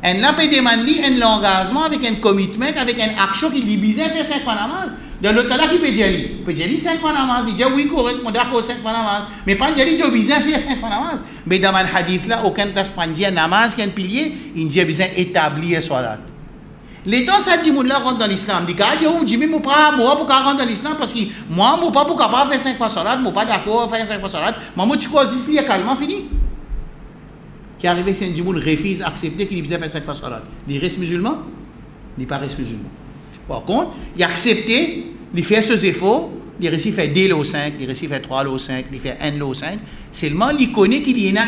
On n'a pas demandé un engagement avec un commitment, avec une action qui dit besoin de faire 5 fois namaz. De l'autre là, qui peut dire, 5 fois namaz. Il dit oui, correct, je d'accord 5 fois namaz. Mais pas dire qu'il a besoin de faire 5 fois namaz. Mais dans le hadith là, aucun place pas dire namaz qui est un pilier, il dit besoin d'établir salat. Les temps, ça dit, là rentre dans l'islam. Il dit, je dis, moi, pas rentrer dans l'islam parce que moi, je ne pas capable de faire 5 fois salat, je ne pas d'accord de faire 5 fois salat. Moi, tu crois ici, il y a calmement fini. Qui arrive, c'est un djimoun refuse d'accepter qu'il besoin faire 5 fois salat. Il reste musulman, il n'est pas reste musulman. Par contre, il accepte, il fait ses efforts, il réussit à faire 2 lots 5, il réussit à faire 3 lots 5, il fait 1 lot 5. Seulement, il connaît qu'il y en a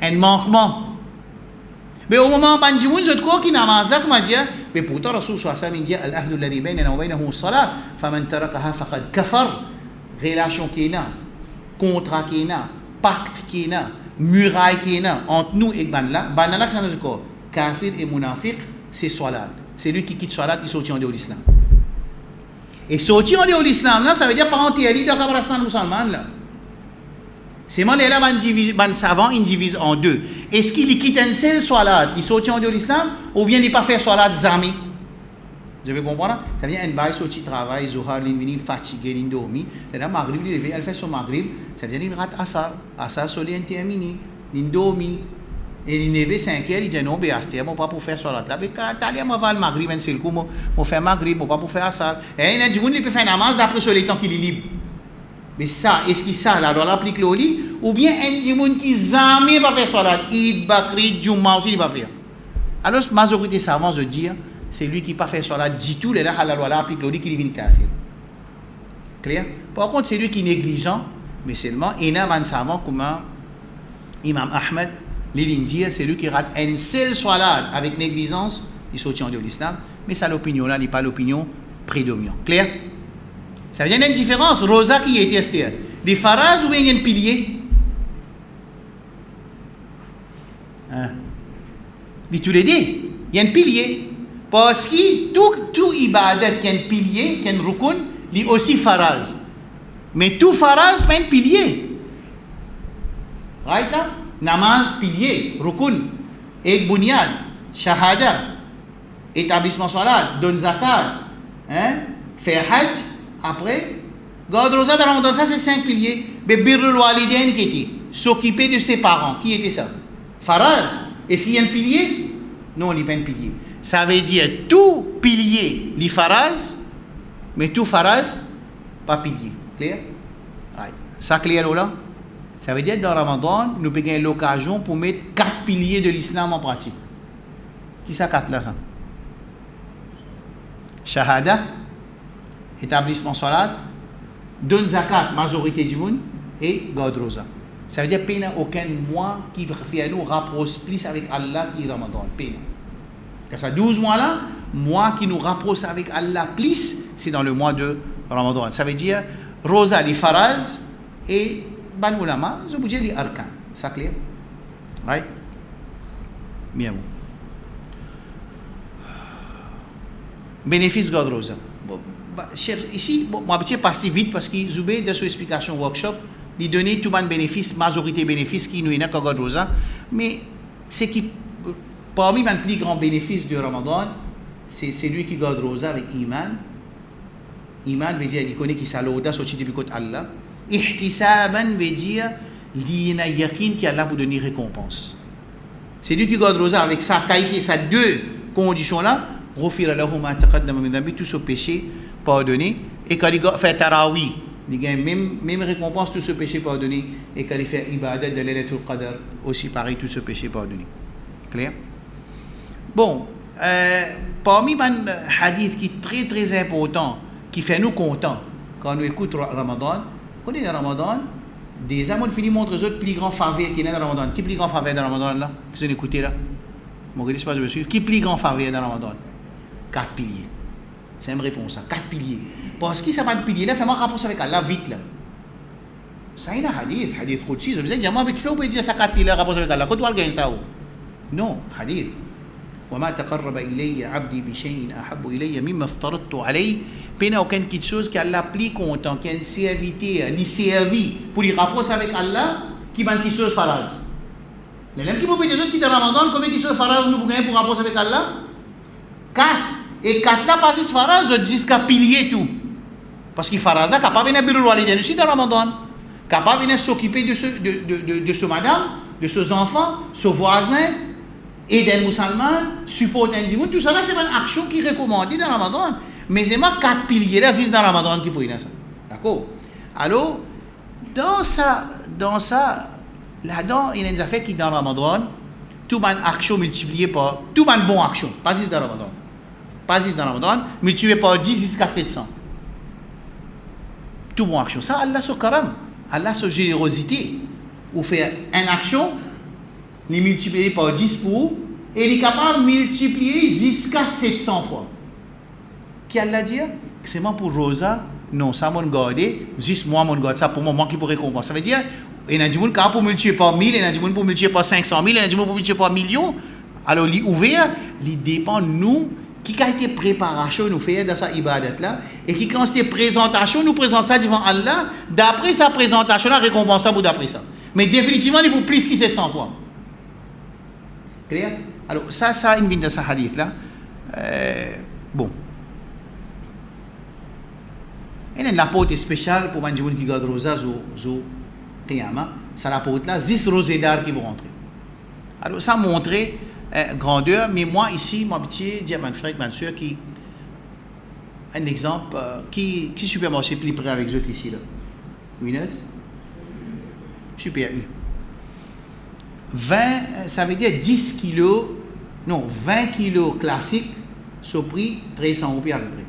un manquement. Mais au moment où Banjimoun, je crois qu'il n'a pas dit, mais pourtant, Rasul Sallallahu dit Al-Ahdu alladhi baynana wa baynahu as-salat, faman tarakaha faqad kafar. Relation qui est là, contrat qui est là, pacte qui est là, muraille qui est là, entre nous et Banla. Banla, c'est notre corps. Kafir et Munafiq, c'est salat. C'est lui qui quitte salat, il sortit en dehors de l'islam. Et sortir en dehors de l'islam, là, ça veut dire pas entrer dans le Kabbalastan musulman, là. C'est moi, les là, les savants, ils divisent en deux. Est-ce qu'il quitte un seul salat, il sortit en dehors de l'islam, ou bien il n'est pas fait salat zami? Je vais comprendre? Ça veut dire un bail sorti travail, Zohar, l'in fatigué, l'in dormi. Là, Maghrib, elle fait son Maghrib, ça veut dire qu'il rate Asar. Asar, soleil terminé, l'in dormi. Et il est 5 heures, il dit non, je ne pas pour faire salat. Là, quand il va le Maghrib, un seul coup, je faire Maghrib, je pas pour faire Asar. Et il y a du monde qui peut faire namaz d'après sur les temps qu'il est libre. Mais ça, est-ce que ça, là, doit l'appliquer au lit? Ou bien un djimoun qui jamais va faire salat, Eid, Bakri, Jumma aussi, il va faire. Alors, la majorité savants de dire, c'est lui qui n'a pas fait salat du tout, là, la loi l'applique au lit, qui devient kafir. Clair? Par contre, c'est lui qui est négligent, mais seulement, il y a un savant comme Imam Ahmed, il dit, c'est lui qui rate un seul salat avec négligence, il sortit en dehors de l'islam, mais ça, l'opinion là, n'est pas l'opinion prédominante. Clair? Ça veut dire qu'il y a une différence. Rosa qui est testé. Des faraz ou bien il y a un pilier? Hein? Mais tous les deux, il y a un pilier. Parce que tout ibadat qui a un pilier, qui a un rukun, il y a aussi faraz. Mais tout faraz, pas un pilier. Right? Namaz, pilier, rukun, ek bunyad, shahada, établissement salat, don zakat, hein? Faire hajj. Après, garde rosa de Ramadan, ça c'est 5 piliers. Mais birrul walidain qui était, s'occuper de ses parents, qui était ça? Faraz. Est-ce qu'il y a un pilier? Non, il n'y a pas un pilier. Ça veut dire tout pilier, li faraz, mais tout faraz, pas pilier. Clair? Ouais. Ça clair là? Ça veut dire que dans Ramadan, nous avons l'occasion pour mettre 4 piliers de l'islam en pratique. Qui ça 4 là? Ça? Shahada, établissement salat, donne zakat, majorité du monde, et garde rosa. Ça veut dire qu'il n'y a aucun mois qui fait nous rapproche plus avec Allah qui Ramadan. Parce que 12 mois-là, mois qui nous rapproche avec Allah plus, c'est dans le mois de Ramadan. Ça veut dire, Rosa, les faraz et Ban Ulama, je vous dis les arkan. Ça clair? Oui? Bien. Bénéfice de Rosa. Bon, ici, moi, je vais passer vite parce que Zoubé, dans son explication workshop, il donne tout le bénéfice, majorité bénéfice qui nous est dans God Rosa. Mais c'est qui, parmi les plus grands bénéfices du Ramadan, c'est celui qui garde Rosa avec Iman. Iman veut dire qu'il connaît qui s'aloda sur le côté Allah. Ihtisaban veut dire qu'il y a yakin qui Allah pour donner récompense. C'est lui qui garde Rosa avec sa qualité, sa deux conditions-là. Ghufira lahu ma taqaddama min dhanbi, tout ce péché pardonné. Et quand il fait Tarawi, il gagne même récompense, tout ce péché pardonné. Et quand il fait Ibadat de Laylatul Qadr, aussi pareil, tout ce péché pardonné. Clair? Bon, parmi les hadiths qui est très très important, qui fait nous contents quand nous écoutons Ramadan, quand on est dans Ramadan, des amours finis montrent aux autres plus grands faveurs qui est dans Ramadan. Qui est plus grand faveur dans Ramadan là? Qu'est-ce que vous écoutez là? Mon gars, je me suis. Qui est plus grand faveur dans Ramadan? 4 piliers. C'est une réponse. 4 piliers. Parce que ça va être pilier là, fais-moi rapport avec Allah vite là. Ça y est, hadith Qudsi. Je veux dire, moi, avec qui fait, vous pouvez dire ça 4 piliers rapport avec Allah. Quand tu vas gagner ça? Non, hadith. وما تقرب إلي عبدي بشيء أحب إلي مما افترضت عليه. Pena aucune petite chose qui Allah plus content, qui a une serviteur, lui servi pour lui rapprocher avec Allah, qui va qui chose faraz. Les mêmes qui peuvent dire qui dans Ramadan, combien qui chose faraz nous pouvons pour rapprocher avec Allah? 4. Et 4 là passent faraz, je dis qu'à pilier tout. Parce que faraz là, capable de venir le aussi dans Ramadan, capable de venir s'occuper de ce madame, de ses enfants, ce voisin. Aider les musulmans, supporter les musulmans, tout ça là c'est une action qui est recommandée dans Ramadan. Mais c'est moi 4 piliers là, c'est dans Ramadan qui peut y ça. D'accord? Alors, dans ça, là-dedans, il y a des affaires qui dans Ramadan, tout une action multipliée par, tout une bonne action, pas juste dans Ramadan. Pas juste dans Ramadan, multiplié par 10 jusqu'à 700. Tout bonne action. Ça, Allah sur karam, Allah sur générosité. Ou faire une action, les multiplier par 10 pour, et il est capable de multiplier jusqu'à 700 fois. Qui Allah dit? C'est moi pour Rosa? Non, ça m'a gardé, juste moi, mon garde ça pour moi qui pourrait récompenser. Ça veut dire, il y a des gens qui pour multiplier par 1000, il y a des gens pour multiplier par 500 000, il y a des gens pour multiplier par millions. Alors, il ouvert, il dépend de nous, qui a été préparation nous fait dans sa ibadat là, et qui quand c'était présentation, nous présente ça devant Allah, d'après sa présentation, la récompense pour d'après ça. Mais définitivement, il vaut plus que 700 fois. Clair? Alors, ça, une vient de ce hadith là. Bon. Il y a une apôtre spéciale pour les gens qui gardent Rosa au Qiyama. C'est l'apôtre là, 10 rosédars qui vont rentrer. Alors, ça montre grandeur, mais moi ici, mon petit, dire à mon frère, ma soeur, qui. Un exemple, qui supermarché plus près avec eux ici là? Winners? Super U. 20, ça veut dire 10 kilos, non, 20 kilos classiques, au prix 300 roupies à peu près.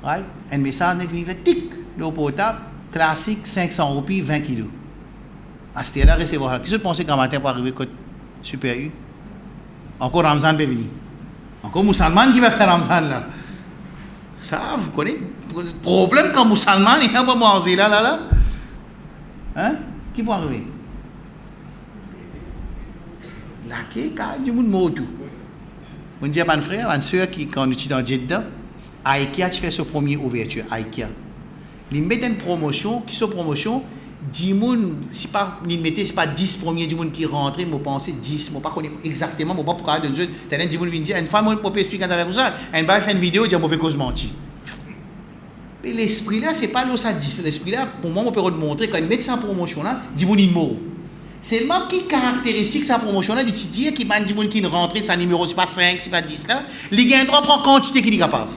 Right? Un message qui fait tic, l'eau potable, classique, 500 roupies, 20 kilos. À ce là recevoir. Qu'est-ce que vous pensez qu'un matin pour arriver côté Super U? Encore Ramzan peut venir. Encore musulman qui va faire Ramzan là. Ça, vous connaissez le problème quand musulman, il n'y a pas manger là. Hein? Qui peut arriver? Là, quand du monde mort tout. On dit à mon frère, ma soeur qui quand on est dans Jeddah, IKEA tu fais sa première ouverture, IKEA. Ils mettent une promotion, qui sont promotion, 10 moun, c'est pas 10 premiers du monde qui rentrent, je pense 10, je ne sais pas exactement, je ne sais pas pourquoi de jeu, tu as 10 moun viennent dire, une fois je peux expliquer avec ça, une fois fait une vidéo, je peux cause mentir. Mais l'esprit là, c'est pas là ça dit, l'esprit là, pour moi, on peut montrer quand ils mettent sa promotion là, 10 moun ils mourent. C'est le même qui caractéristique sa promotion là, d'étudier qui m'a dit qui rentre, sa numéro, c'est pas 5, c'est pas 10 là, il gagne droit prendre quantité qu'il est capable.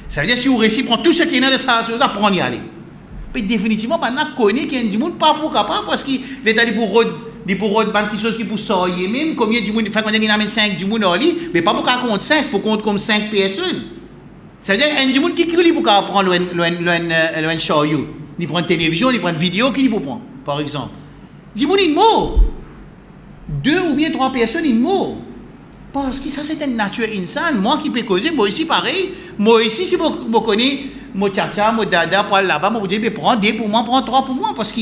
Ça veut dire si vous réussissez, prendre tout ce qui est dans cette chose là, pour en y aller. Mais définitivement, maintenant, on connaît qu'il y a des gens pas pour capable, parce que l'État dit pour quelque chose qui pour sortir même, combien de gens, fait qu'on a 5 du monde en lit, mais pas pour qu'on compte 5, pour compte comme 5 personnes. Ça veut dire qu'il y a des gens qui crient pour qu'on prendre loin chariot. Ni prendre télévision, ni prendre vidéo, qui pour prendre, par exemple. Dis-moi une mot. 2 ou bien 3 personnes, une mot. Parce que ça, c'est une nature insane. Moi qui peux causer, moi ici, pareil. Moi ici, si vous connaissez, mon tata, mon dada, pour aller là-bas, moi vous dites, prends 2 pour moi, prends 3 pour moi, parce que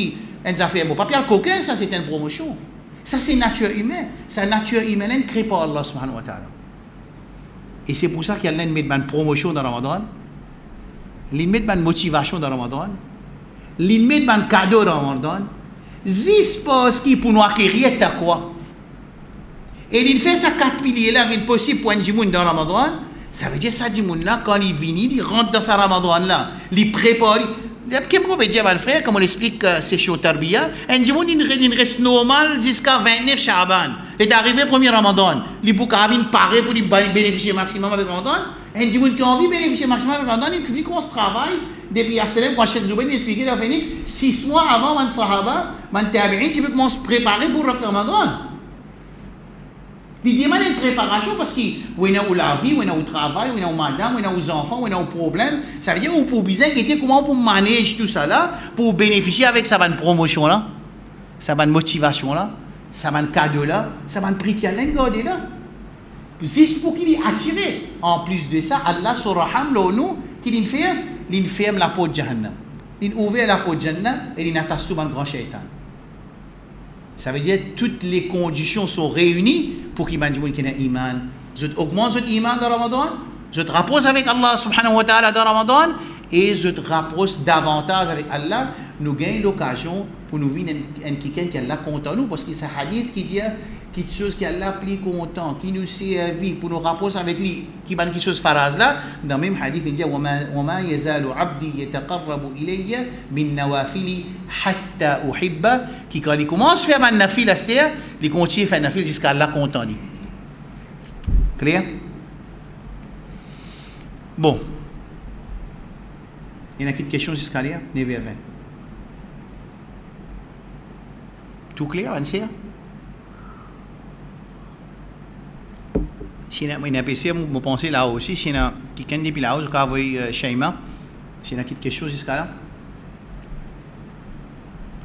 ça fait, mon papier le coquin, ça, c'est une promotion. Ça, c'est nature humaine. C'est une nature humaine créée par Allah subhanahu wa ta'ala. Et c'est pour ça qu'Allah met une promotion dans Ramadan. Il met une motivation dans Ramadan. Il met un cadeau dans Ramadan. Juste parce qu'il pour nous acquérir ta quoi. Et il fait ça 4 piliers là, il possible pour un djimoun dans Ramadan. Ça veut dire ça djimoun là, quand il vient, il rentre dans sa Ramadan là. Il prépare. Qu'est-ce qu'on peut dire, mon frère, comme on explique c'est chez Tarbiya, un djimoun il reste normal jusqu'à 29 Shaban. Il est arrivé le premier Ramadan. Il peut parer pour bénéficier maximum avec Ramadan. Un djimoun qui a envie de bénéficier maximum avec Ramadan, il commence à travailler. Depuis Astelem, quand Cheikh Zoubayn expliquait dans Phoenix, 6 mois avant man Sahaba, man Tabi'in, tu peux commencer à préparer pour le Ramadan. Il demande une préparation parce que vous avez la vie, vous avez le travail, vous avez madame, vous avez les enfants, vous avez le problème. Ça veut dire que vous besoin de comment pour manager tout ça là, pour bénéficier avec sa bonne promotion là, sa bonne motivation là, sa bonne cadeau là, sa bonne prix qu'il a gardé là. Juste pour qu'il est attiré. En plus de ça, Allah suraham nous qu'il fait. Il ferme la porte de Jahannam. Il ouvre la porte de Jahannam et il attache tout le grand shaitan. Ça veut dire que toutes les conditions sont réunies pour qu'il y ait un iman. Je augmente votre iman dans Ramadan, je te rapproche avec Allah subhanahu wa ta'ala dans Ramadan et je te rapproche davantage avec Allah. Nous gagnons l'occasion pour nous vivre quelqu'un qui est là content nous parce que c'est un hadith qui dit quelque chose qui est là plus content, qui nous servit pour nous rapprocher avec lui, qui va quelque chose phrase là. Dans le même hadith il dit وما يزال عبدي يتقرب إلي بالنوافل حتى أحبه, qui quand il commence à faire un nafil, c'est-à-dire il continue à faire un nafil jusqu'à Allah content. Clair? Bon. Il y a une question jusqu'à là, 9h20. Tout clair, Ansir? Si il y a un PC, vous pensez là aussi, si il y a quelqu'un depuis là, je vais envoyer Shaima. Si il y a quelque chose jusqu'à là.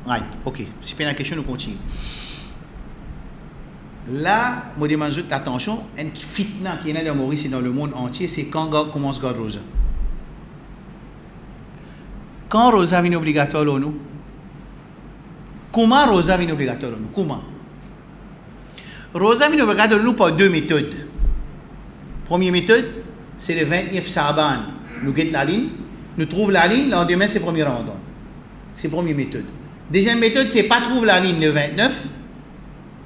Right, ok. Si il y a une question, nous continuons. Là, je demande attention, une fitna qui est dans Maurice et dans le monde entier, c'est quand commence garde Rosa. Quand Rosa vient obligatoire, nous, comment Rosa vient obligatoire, nous, comment? Rosa vient obligatoire, nous, par 2 méthodes. Première méthode, c'est le 29 Shaban. Nous guettons la ligne, nous trouvons la ligne, le lendemain, c'est le premier Ramadan. C'est la première méthode. Deuxième méthode, c'est pas trouver la ligne le 29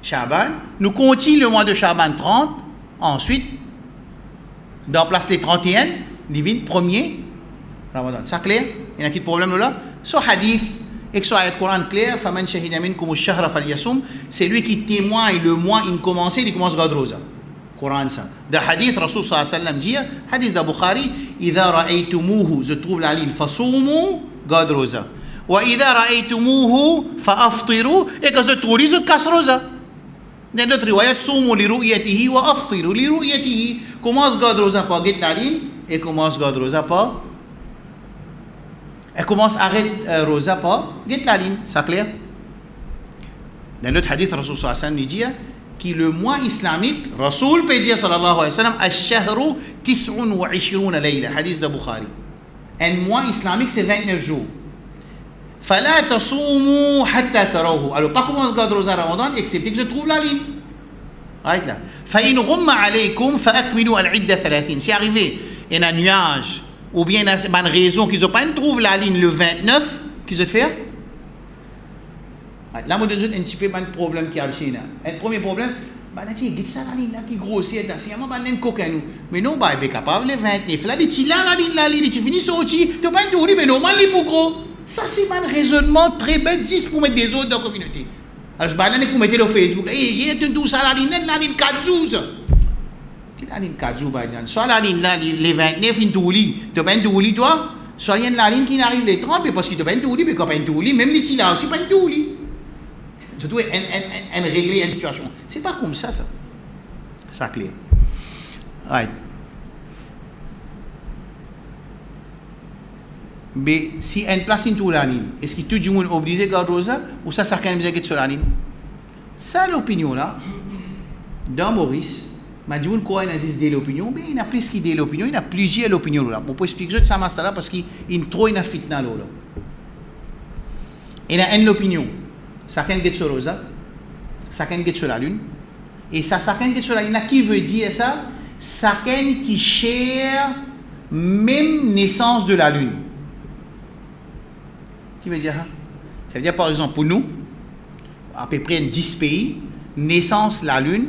Shaban. Nous continuons le mois de Shaban 30. Ensuite, dans place les 31, divine premier Ramadan. C'est clair? Il y a un petit problème là? Ce hadith, et que ce ayat Coran clair, Faman shahida minkum ash-shahra falyasum, c'est lui qui témoigne le mois, il commence garde rosa. Coran ça. Dans hadith, Rasul sallallahu alayhi wa sallam dit, hadith de Bukhari, idha ra'aytumuhu, je trouve la ligne, fasumu, garde rosa. Wa idha ra'aytumuhu, fa'aftiru, et que je trouve, je casse rosa. Dans notre riwayat, sumu li ru'yatihi wa aftiru li ru'yatihi. Commence garde rosa par guette la ligne, et commence garde rosa par. Elle commence à arrêter rosa par guette la ligne. C'est clair? Dans notre hadith, Rasul sallallahu alayhi wa sallam dit, que le mois islamique, Rasul peut dire sallallahu alayhi wa sallam, Ash-shahru 29 layla, hadith de Bukhari. Un mois islamique, c'est 29 jours. Fala tasumu hatta tarawhu. Alors, pas comment se garde rosa Ramadan, excepté que je trouve la ligne. Right là. Fa in ghumma alaykum fa akmilu al-idda 30. C'est arrivé, il y a un nuage, ou bien il y a une raison qu'ils n'ont pas trouvé la ligne le 29, qu'ils ont fait. Là, je vais un petit peu de problème qui a chez nous. Le premier problème, c'est que ça la ligne qui grossit, c'est un coquin. Mais non, il est capable de 29. Là, il est là, la ligne, tu finis sorti, tu n'as pas tout, mais normal, il est pour gros. Ça, c'est un raisonnement très bête, juste pour mettre des autres dans la communauté. Alors, je vais pour mettre sur Facebook, il y a tout ça, la ligne 4 jours. La ligne 4 jours, soit la ligne là, les 29, il tout lit. Tu n'as pas tout lit, toi? Soit il y a la ligne qui arrive les 30, mais parce qu'il n'y a pas tout lit, mais quand il n'y a pas tout lit, même les là aussi, pas tout lit. Surtout, régler une situation. C'est pas comme ça, ça. C'est clair. Right. mais si une place in tout la ligne, est-ce que tout le monde est obligé de garder ça ou ça chacun besoin de sur la ligne? Ça l'opinion là, dans Maurice, ma dit quoi il existe des opinions, mais il y a plus qu'il des opinions, il y a plusieurs opinions là. On peut expliquer ça à là parce qu'il y a trop une fitna là. Il y a une opinion, chacun get sur ça, chacun get sur la lune, et ça chacun get sur la lune, qui veut dire ça? Chacun qui cherche même naissance de la lune. Qui veut dire ça? Ça veut dire par exemple pour nous, à peu près 10 pays, naissance la lune,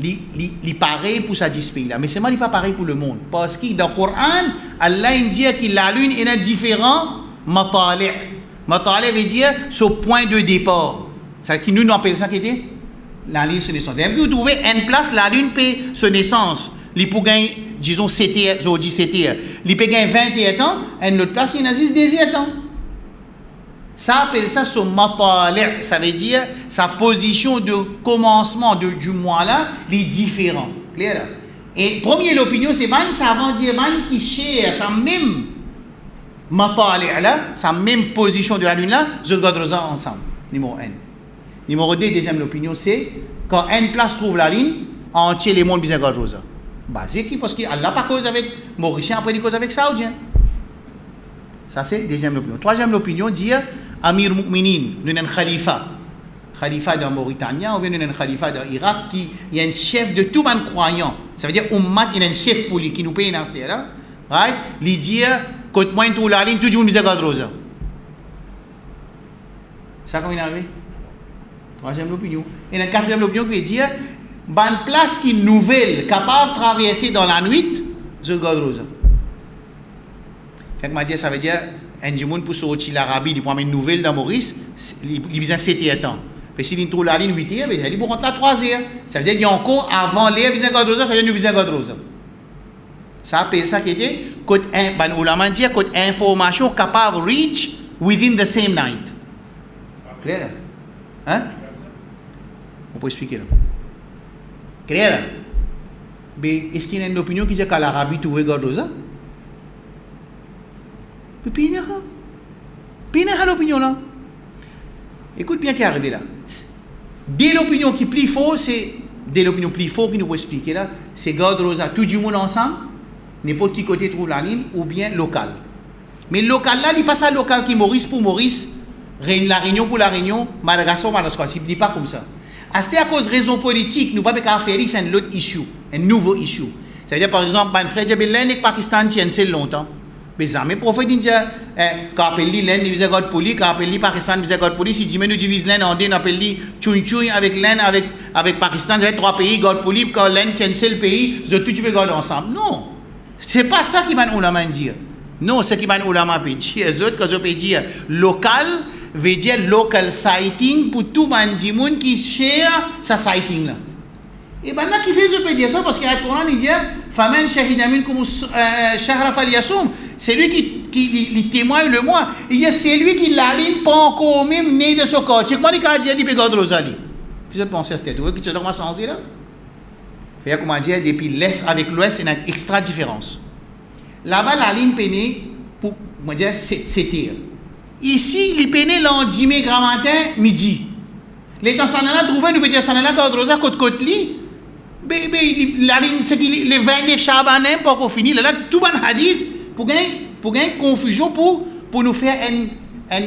il pareil pour ces 10 pays là. Mais c'est pas pareil pour le monde. Parce que dans le Coran, Allah dit que la lune est différent matali'. Matali' veut dire ce point de départ. C'est qui nous appelle ça qui était la lune de naissance. Et puis vous trouvez une place, la lune peut se naissance. Il peut gagner, disons, 7 heures, 17 heures. Il peut gagner 21 ans, et une autre place, il y a 18 ans. Ça appelle ça son matali', ça veut dire sa position de commencement du mois là, les différents. Clair là? Et premier l'opinion, c'est man savant dire man qui cherche sa même matali' là, sa même position de la lune là, je regarde ça ensemble. Numéro 1. Numéro 2, deuxième l'opinion, c'est quand une place trouve la ligne, entier les mondes besoin de ça. Basique parce qu'Allah pas cause avec Mauricien, après il cause avec Saoudien. Ça c'est deuxième opinion. Troisième opinion, dire Amir Mu'minin, nous sommes un khalifa de Mauritanie, ou bien nous sommes un khalifa d'Irak, qui est un chef de tout le monde croyant. Ça veut dire Ummat, il est un chef pour lui, qui nous paye dans ce là. Right? Il dit, quand moi, tout la ligne, tout le monde me regarde ça. Ça, comment il a vu? Troisième opinion. Et la quatrième opinion, qui veut dire, une place qui est nouvelle, capable de traverser dans la nuit, je regarde ça. Fait que ça veut dire, un monde pour sortir l'Arabie, il prend une nouvelle dans Maurice, il besoin 7 ans. Mais s'il trouve la ligne 8 heures, il rentre là 3 heures. Ça veut dire qu'il y a encore avant l'air, il besoin de ça veut dire qu'il besoin de ça. Ça appelle ça qui était, quand ulama dit, quand information capable de reach within the same night. Clair? Hein? On peut expliquer là. Clair? Mais est-ce qu'il y a une opinion qui dit qu'à l'Arabie, tout regarde ça? Puis il y a l'opinion là. Écoute bien qui est arrivé là. Dès l'opinion qui est plus fort, c'est dès l'opinion plus fort qui nous expliquer là, c'est garde rosa tout le monde ensemble, n'importe qui côté trouve la ligne ou bien local. Mais local là, il passe à local qui Maurice pour Maurice, la Réunion pour la Réunion, Madagascar, il ne dit pas comme ça. C'est à cause de raison politique, nous ne pouvons pas faire c'est un autre issue, un nouveau issue. C'est-à-dire par exemple, mon frère Djabel l'Inde et le Pakistan tiennent c'est longtemps. Mais ça, mais prophète dit quand appelle l'Inde, il vise God poli, quand appelle le Pakistan, il vise God poli. Si Jimé nous divise l'Inde en deux, on appelle Tchoun avec l'Inde, avec Pakistan, c'est 3 pays, God poli, quand l'Inde tient le pays, ils tout tu veux God ensemble. Non, c'est pas ça qui m'a oulama dire. Non, ce qui m'a oulama peut dire, les autres, quand je peux dire local, veut dire local sighting pour tout le monde qui cherche sa sighting là. Et bien là, qui fait je peux dire ça parce qu'il y a le Coran, il dit Famen shahidamin comme shahra falyasum. C'est lui qui témoigne le mois. Il dit c'est lui qui l'aligne pas encore même né de ce corps. C'est comment il a dit il peut garder Rosalie. Puis je pense à cette tête. Vous voyez que tu dois changer là. Fait comment dire depuis l'est avec l'ouest, il y a une extra différence. Là-bas la ligne pénée pour moi dire 7 heures. Ici, il pénée lundi grand matin midi. Les temps ça n'a trouvé nous peut dire ça n'a garde Rosa côte li. Mais la ligne c'est les 29 Chabanin pas qu'on finit là tout bon hadith pour gagner confusion pour nous faire un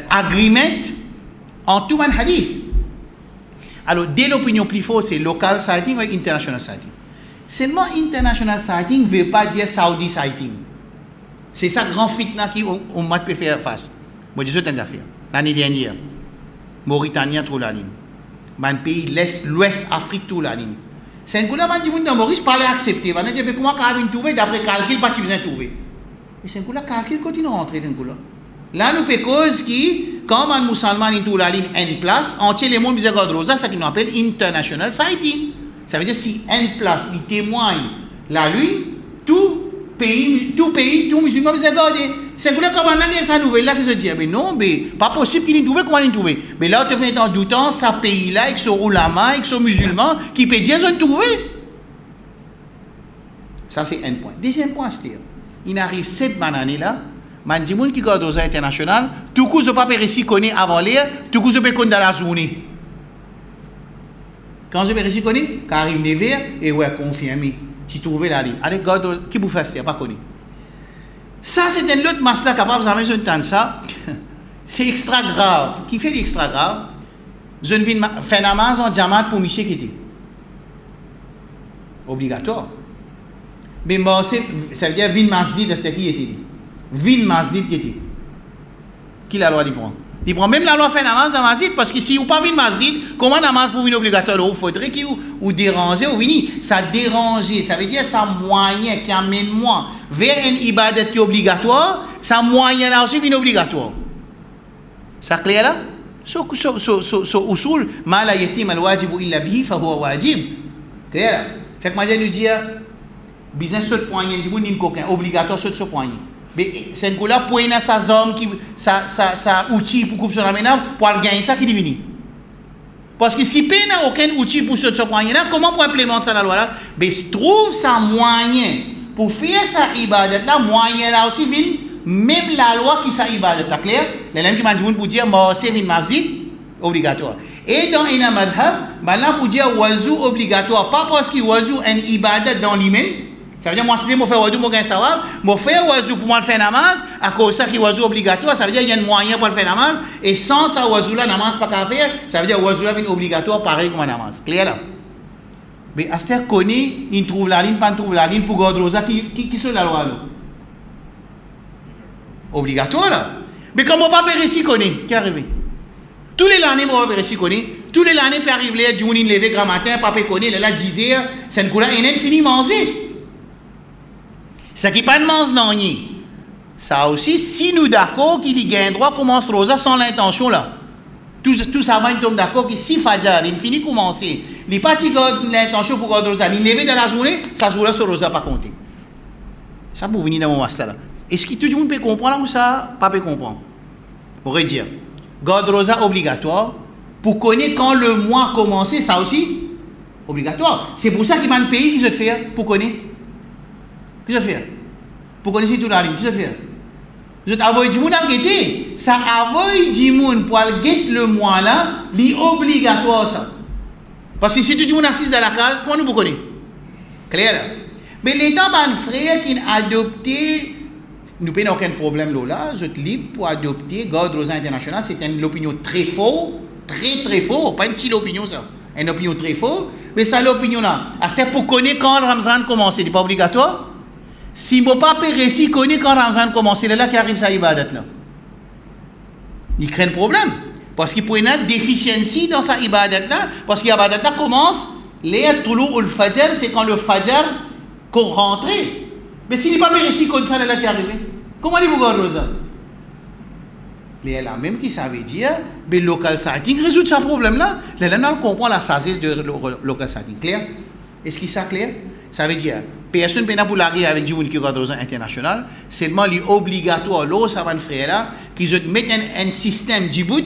agreement en tout un hadith. Alors dès l'opinion plus forte c'est local sighting ou international sighting. Seulement international sighting ne veut pas dire Saudi sighting. C'est ça grand fitna qui on m'a peut faire face. Moi je suis une affaire. L'année dernière Mauritanie trop la ligne. Un pays l'ouest Afrique tout la ligne. C'est un coup là man dit dans Maurice pas accepter. Va dire comment quand trouver d'après calcul pas tu besoin trouver. Et c'est un coup là calcul continue à rentrer dans coup là. Là nous peut cause qui quand un musulman in tout la ligne en place entier les monde besoin de rosa ça qui nous appelle international sighting. Ça veut dire si en place il témoigne la lune tout pays tout musulman besoin regarder. C'est que là, quand on a sa nouvelle là, que je dis, mais non, mais pas possible qu'il y trouve, comment il trouve. Mais là, tu peux être en doutant, ce pays-là, avec son oulama, avec son musulman, qui peut dire, je ne trouve. Ça, c'est un point. Deuxième point, c'est il arrive 7 bananes là, man dit moun qui garde aux international, tout coup je pas réussi connaître avant l'air, tout coup je peux connaître dans la journée. Quand je peux réussi connaître, quand arrive 9h et ouais confirmé, tu trouves la ligne. Allez garde qui vous fait ça pas connaître. Ça c'est un autre master capable de vous entendre ça. C'est extra grave. Qui fait l'extra grave? Je ne viens faire namaz en diamant pour monsieur qui était obligatoire. Mais moi, ça veut dire vin masjid, c'est qui était. Vin masjid qui était. Qui la loi dit prend? Il prend même la loi faire namaz dans masjid parce que si vous pas vin masjid, comment namaz pour venir obligatoire? Il faudrait qu'il vous déranger ou venir. Ça déranger, ça veut dire ça moyen qui amène moi vers une ibadat qui est obligatoire, ça moyen là aussi vient obligatoire. Ça clair là? So usul ma la yatim al wajib illa bihi fa huwa wajib. Clair là? Fait que moi je nous dire business sur poignet du monde coquin obligatoire sur ce poignet. Mais c'est un là pour une sa zone qui ça outil pour couper sur la ménage pour gagner ça qui divine. Parce que si peine n'a aucun outil pour ce poignet là, comment pour implémenter ça la loi là? Mais trouve ça moyen pour faire ça ibadat là, moyen là aussi vient même la loi qui ça ibadat là clair? Les gens qui m'a dit pour dire moi c'est une masjid obligatoire. Et dans un madhab, maintenant pour dire wazou obligatoire, pas parce que wazou un ibadat dans lui-même. Ça veut dire moi si je fais wazou moi gagne sawab, moi faire wazou pour moi faire namaz, à cause ça qui wazou obligatoire, ça veut dire il y a un moyen pour faire namaz et sans ça wazou là namaz pas qu'à faire, ça veut dire wazou là vient obligatoire pareil comme namaz. Clair là? Mais Aster connaît, il trouve la ligne, pas trouve la ligne pour garder rosa qui sont la loi là. Obligatoire là. Mais comme on pas réussi connaît, qui arrive? Tous les années, moi, je réussi connaître. Tous les années, puis arrive là, Jouni levé grand matin, papa connaît, là, 10 heures, c'est une couleur, et il finit manger. Ça qui pas de mange non ni. Ça aussi, si nous d'accord qu'il y a un droit commence rosa sans l'intention là. Tout ça va, il tombe d'accord que si Fadjar, il finit commencer, il n'est pas l'intention pour garder rosa, il levé dans la journée, ça joue là sur rosa pas compter. Ça pour venir dans mon master là. Est-ce que tout le monde peut comprendre ou ça, pas peut comprendre? On pourrait dire. Garde rosa obligatoire pour connaître quand le mois commence, ça aussi obligatoire. C'est pour ça qu'il y a un pays qui se fait pour connaître. Qui se fait? Pour connaître tout la ligne, qui se fait? Je t'avoue du monde à guetter. Ça avoue du monde pour guetter le mois là, c'est obligatoire ça. Parce que si tout le monde assise dans la case, comment nous connaissons? Clair là? Mais l'État ban frère qui a adopté. Nous n'avons aucun problème là, je suis libre pour adopter Garde Rosa International. C'est une opinion très fausse, très fausse, pas une petite opinion ça, une opinion très fausse, mais ça l'opinion là. C'est pour connaître quand Ramzan commence, c'est pas obligatoire. Si mon papa réussit connaître quand Ramzan commence, c'est là qui arrive ça ibadat là. Il crée un problème, parce qu'il peut y avoir une déficiency dans sa ibadat là, parce que l'ibadat là commence, les toulou ou le fajr, c'est quand le fajr qu'on rentre. Mais s'il n'est pas réussi comme ça, là qui arrive, comment allez-vous garder ça? Les là même qui savait dire, mais local sighting résout ce problème-là. Les là, on comprend la sagesse de local sighting. Clair? Est-ce que ça clair? Ça veut dire, personne ne peut pas l'arriver avec du monde qui garde rosa international, seulement l'obligatoire, là, ça va faire là, qu'ils mettent un système du bout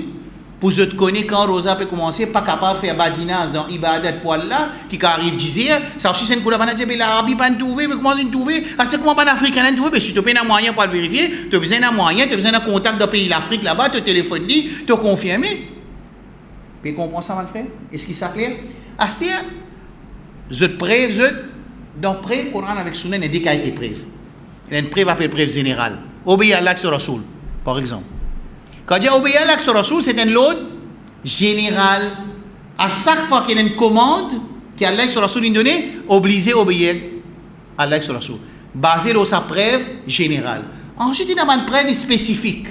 pour que tu connais quand Rosa peut commencer, pas capable de faire badinage dans Ibadat poil là, qui arrive 10 heures, ça aussi c'est une couleur, mais l'Arabie pas trouvé, mais comment tu trouvé? C'est comment pas l'Africain trouvé? Mais si tu as un moyen pour le vérifier, tu as besoin d'un moyen, tu as besoin d'un contact d'un pays l'Afrique là-bas, tu téléphones, tu confirmes. Tu comprends ça, mon frère? Est-ce que ça clair? Astia, je te preuve, dans preuve Coran avec Sunan, il y a des cas de preuve. Il y a une preuve appelée preuve générale. Obéir à l'axe Rasoul, par exemple. Quand je dis obéir à l'axe Rasoul, c'est un lot général. À chaque fois qu'il y a une commande qui a l'axe Rasoul donne, obligé à obéir à l'axe Rasoul. Basé sur sa preuve générale. Ensuite, il y a une preuve spécifique.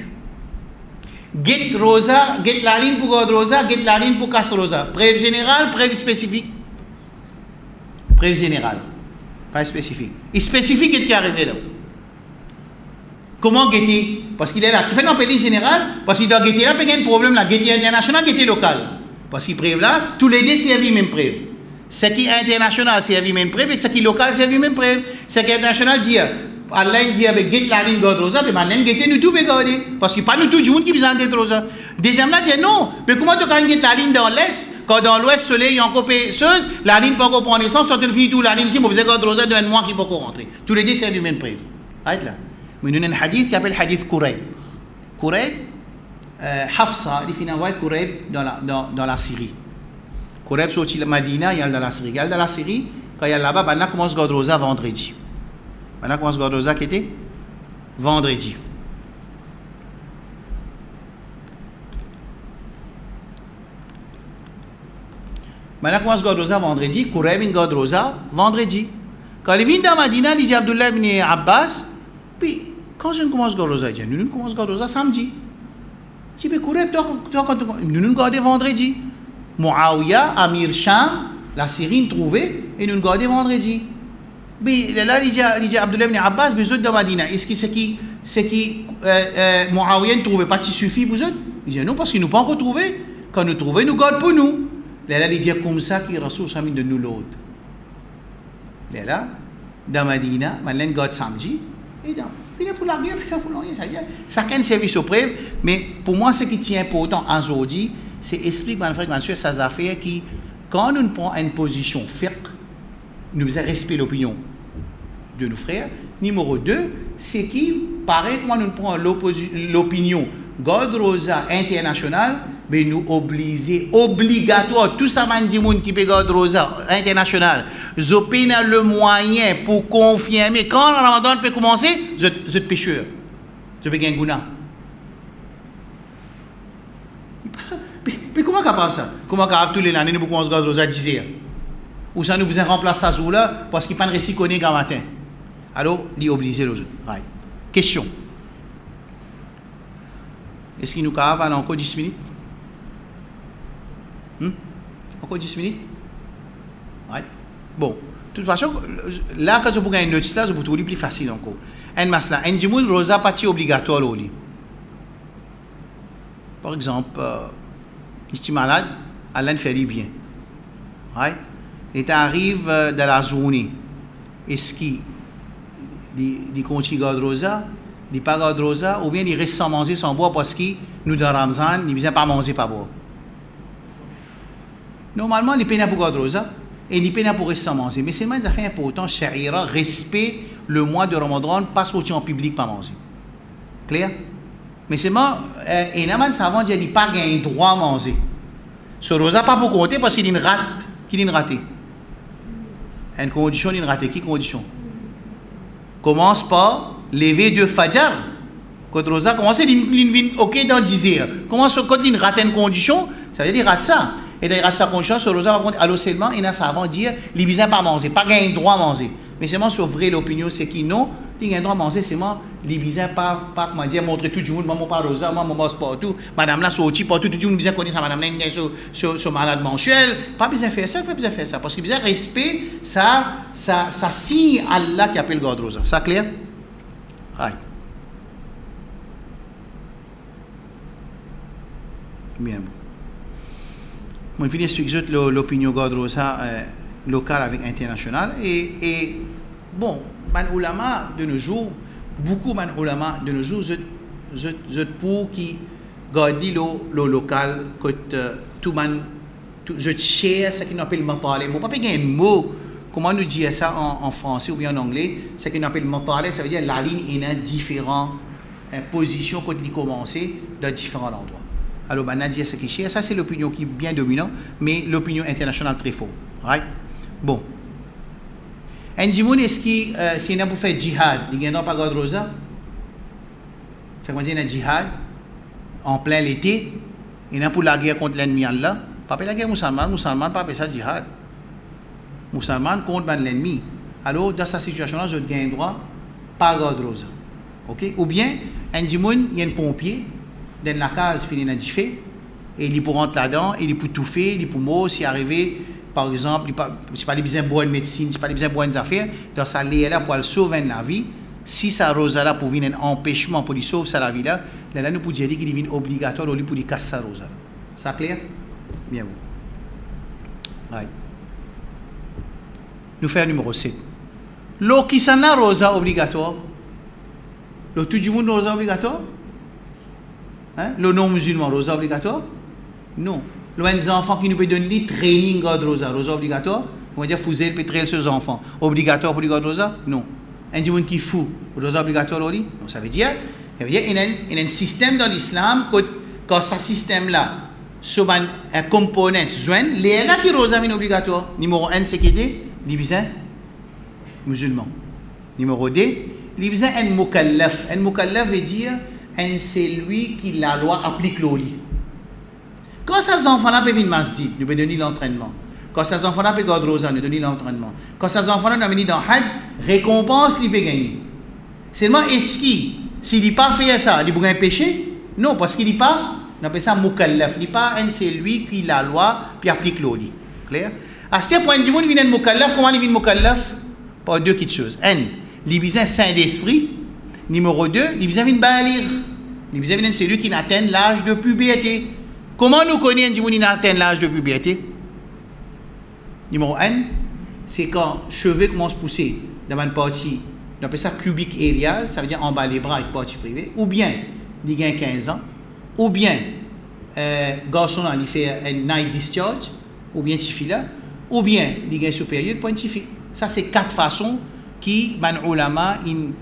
Get rosa, get la ligne pour God rosa, get la ligne pour casse rosa. Preuve générale, preuve spécifique. Preuve générale, pas spécifique. Et spécifique, qu'est-ce qui est arrivé là? Comment guetter? Parce qu'il est là. Qui fait un appel général? Parce qu'il doit guetter là, il y a un problème là. Guetter international, guetter local. Parce qu'il preuve là, tous les deux servent même preuve. Ce qui est international servent même preuve et ce qui est local servent même preuve. Ce qui est international dit, Allah dit avec guette la ligne God rosa, mais maintenant guetter nous tout regarder. Parce qu'il n'y a pas nous tout du monde qui besoin de guetter rosa. Deuxième là dit non. Mais comment tu peux guetter la ligne dans l'est? Quand dans l'ouest, le soleil est encore pesseuse, la ligne peut encore prendre naissance, quand tu finis tout la ligne ici, vous avez God rosa d'un mois qui peut encore rentrer. Tous les deux servent même preuve. Right là. Mais nous avons un hadith qui s'appelle hadith Kurayb. Kurayb, Hafsa, il finit envoyer Kurayb dans la Syrie. Kurayb sorti de Madina, il y a dans la Syrie. Il y a dans la Syrie, quand il y a là-bas, maintenant commence Godrosa vendredi. Maintenant commence Godrosa qui était vendredi. Maintenant commence Godrosa vendredi, Kurayb in Godrosa vendredi. Quand il vient dans Madina, il dit Abdullah ibn Abbas, puis quand je commence Godrosa, il dit nous commence Godrosa samedi. Je dis Kurayb, nous gardons vendredi. Muawiya, Amir Sham, la Syrie trouvée, et nous gardons vendredi. Mais là, il dit Abdullah ibn Abbas, vous êtes dans Madina. Est-ce que c'est qui Muawiya ne trouvait pas qui suffit, vous êtes? Il dit non, parce qu'il nous pas encore trouvé. Quand nous trouvons, nous gardons pour nous. Là, il dit comme ça que Rasoul s'amène de nous l'autre. Là, dans Madina, maintenant, nous gardons samedi. Et donc, il est pour la guerre, il est pour l'organisation. Ça a un service au preuve, mais pour moi, ce qui tient important aujourd'hui, c'est expliquer, mon frère, monsieur, ces affaires qui, quand nous prenons une position ferme, nous devons respecter l'opinion de nos frères. Numéro 2, c'est qui, pareil, quand nous prenons l'opinion Godrosa internationale, mais nous obligatoire, tout ça, man, dit qui peut Godrosa internationale, vous avez le moyen pour confirmer, quand le Ramadan peut commencer, vous êtes pécheur, vous avez un gouna. Mais comment capable ça? Comment capable tous les années nous commençons Godrosa 10 heures? Ou ça nous besoin remplacer ça jour là parce qu'il pas de récit connaît grand matin. Alors, il est obligé les autres. Right. Question. Est-ce qu'il nous capable encore 10 minutes? Encore 10 minutes? Right. Bon. De toute façon, là, quand vous avez une notice là, vous trouvez plus facile encore. Un masla, un dimoun rosa partie obligatoire au lit. Par exemple, je suis malade, Allah ne fait bien. Right? Et tu arrives dans la journée. Est-ce qu'il continue de garder rosa, il pas garder rosa, ou bien il reste sans manger, sans boire parce que nous dans Ramzan, il ne vient pas manger, pas boire. Normalement, il peine pour garder rosa et il peine pour rester sans manger. Mais c'est une affaire importante, Sharia, respect le mois de Ramadan, pas sortir en public, pas manger. Clair? Mais c'est moi, et Naman savant dit qu'il n'a pas le droit à manger. Ce rosa pas pour compter parce qu'il rate. Qu'il a raté. Une condition, il a raté. Quelle condition? Commence par lever de Fajr. Quand rosa commence, il vient OK dans 10 heures. Commence quand il rate une condition, ça veut dire qu'il rate ça. Et il rate sa condition, ce rosa va prendre. Alors seulement, il a savant dire qu'il n'a pas manger, pas le droit à manger. Mais c'est moi sur vrai l'opinion, c'est qu'il non. Il a le droit à manger, c'est moi, les bizarres, pas comment dire, montrer tout le monde, maman pas rosa, maman bosse partout, madame là sorti partout, tout le monde bizarre connaît ça, madame là, il est sur malade mensuel, pas besoin de faire ça, parce que bizarre respect, ça signe Allah qui appelle God rosa. Ça clair? Right. Bien bon. Moi, je vais expliquer l'opinion God rosa locale avec internationale et bon. Man ulama de nos jours, beaucoup man ulama de nos jours, je pour qui garder le local, que tout man, je cherche ce qu'on appelle matale. Bon, pas un mot, comment nous dire ça en français ou bien en anglais, ce qu'on appelle matale, ça veut dire la ligne est en différentes positions quand il commence dans différents endroits. Alors, on a dit ce qui cherche, ça c'est l'opinion qui est bien dominante, mais l'opinion internationale très forte. Right? Bon. Un dimoun, est-ce que c'est pour faire djihad, il n'y a pas de rosa? Ça veut dire un djihad en plein l'été, il y a pour la guerre contre l'ennemi Allah. Pas la guerre musulmane, pas ça djihad. Musulman contre l'ennemi. Alors, dans cette situation-là, je gagne droit, pas de rosa. Ok? Ou bien, un dimoun, il y a un pompier, dans la case, il y a un fait, et il peut rentrer là-dedans, il peut tout faire, il peut mourir, s'y arriver. Par exemple, ce n'est pas besoin de bonne médecine, ce n'est pas besoin de bonnes affaires. Donc, ça est là pour sauver la vie. Si ça rose là pour venir un empêchement pour lui sauver la vie là, là nous pouvons dire qu'il devient obligatoire pour lui casser sa rose là. Ça clair? Bien bon. Right. Nous faisons numéro 7. L'eau qui s'en a rosa obligatoire. Le tout du monde rosa obligatoire? Hein? Le non-musulman rosa obligatoire? Non. Les enfants qui nous peuvent donner le training God rosa obligatoire, on va dire fouser le pétrel sur les enfants. Obligatoire pour les God rosa? Non. un monde qui fou, rosa obligatoire donc ça veut dire il y a un système dans l'islam quand ce système là sur un component joint les là qui rosa obligatoire numéro 1 c'est qui était les musulmans numéro 2 les un mukallaf veut dire c'est lui qui la loi applique l'oli quand ces enfants là peuvent venir masjid nous peut donner l'entraînement quand ces enfants là peuvent garder rosa nous donner l'entraînement quand ces enfants là nous venir dans hajj récompense lui peut gagner seulement est-ce qu'il s'il dit pas fait ça il peut gagner péché non parce qu'il dit pas on appelle ça mukallaf il dit pas c'est lui qui la loi puis applique l'oli clair à ce point du monde vient mukallaf comment il vient mukallaf par deux petites choses un il vient saint d'esprit numéro 2 il vient balir il vient celui qui atteint l'âge de puberté comment nous connaissons du monde qui atteint l'âge de puberté numéro 1 c'est quand cheveux commencent à pousser dans une partie on appelle ça pubic area ça veut dire en bas les bras avec partie privée ou bien il gagne 15 ans ou bien garçon il fait un night discharge ou bien tifila ou bien il gagne supérieur point tifi ça c'est 4 façons qui man ulama in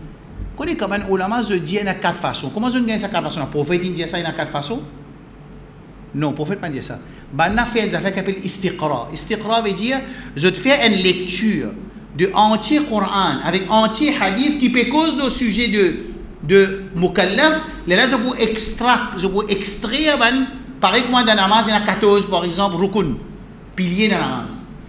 connaît comment ulama je dis il y a 4 façons comment je gagne ça 4 façons le prophète il dit ça il y a 4 façons non le prophète pas dit ça ben a fait des affaires qui s'appellent istiqra veut dire je te fais une lecture de entier Coran avec entier hadith qui peut cause le sujet de mukallaf là je peux extraire par exemple dans la namaz il y a 14 par exemple rukun piliers dans la namaz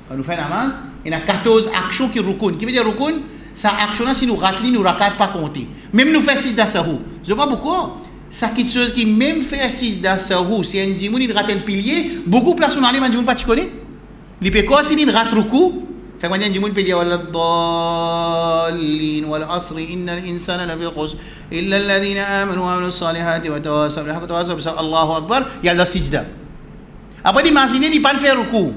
quand nous faisons namaz il y a 14 actions qui rukun qui veut dire rukun ça action là si nous ratli nous rakat pas compter même nous fait 6 dasahu je sais pas pourquoi ça quelque chose qui même fait 6 dasahu si un dimoun il rate un pilier beaucoup place on aller man dimoun pas tu connais il peut quoi si il rate ruku fait que un dimoun peut dire wal dallin wal asr innal insana lafi khusr illa alladhina amanu wa amilus salihati wa tawassaw bil haqqi wa tawassaw bis Allahu akbar il y a la sijda après imaginer il pas faire ruku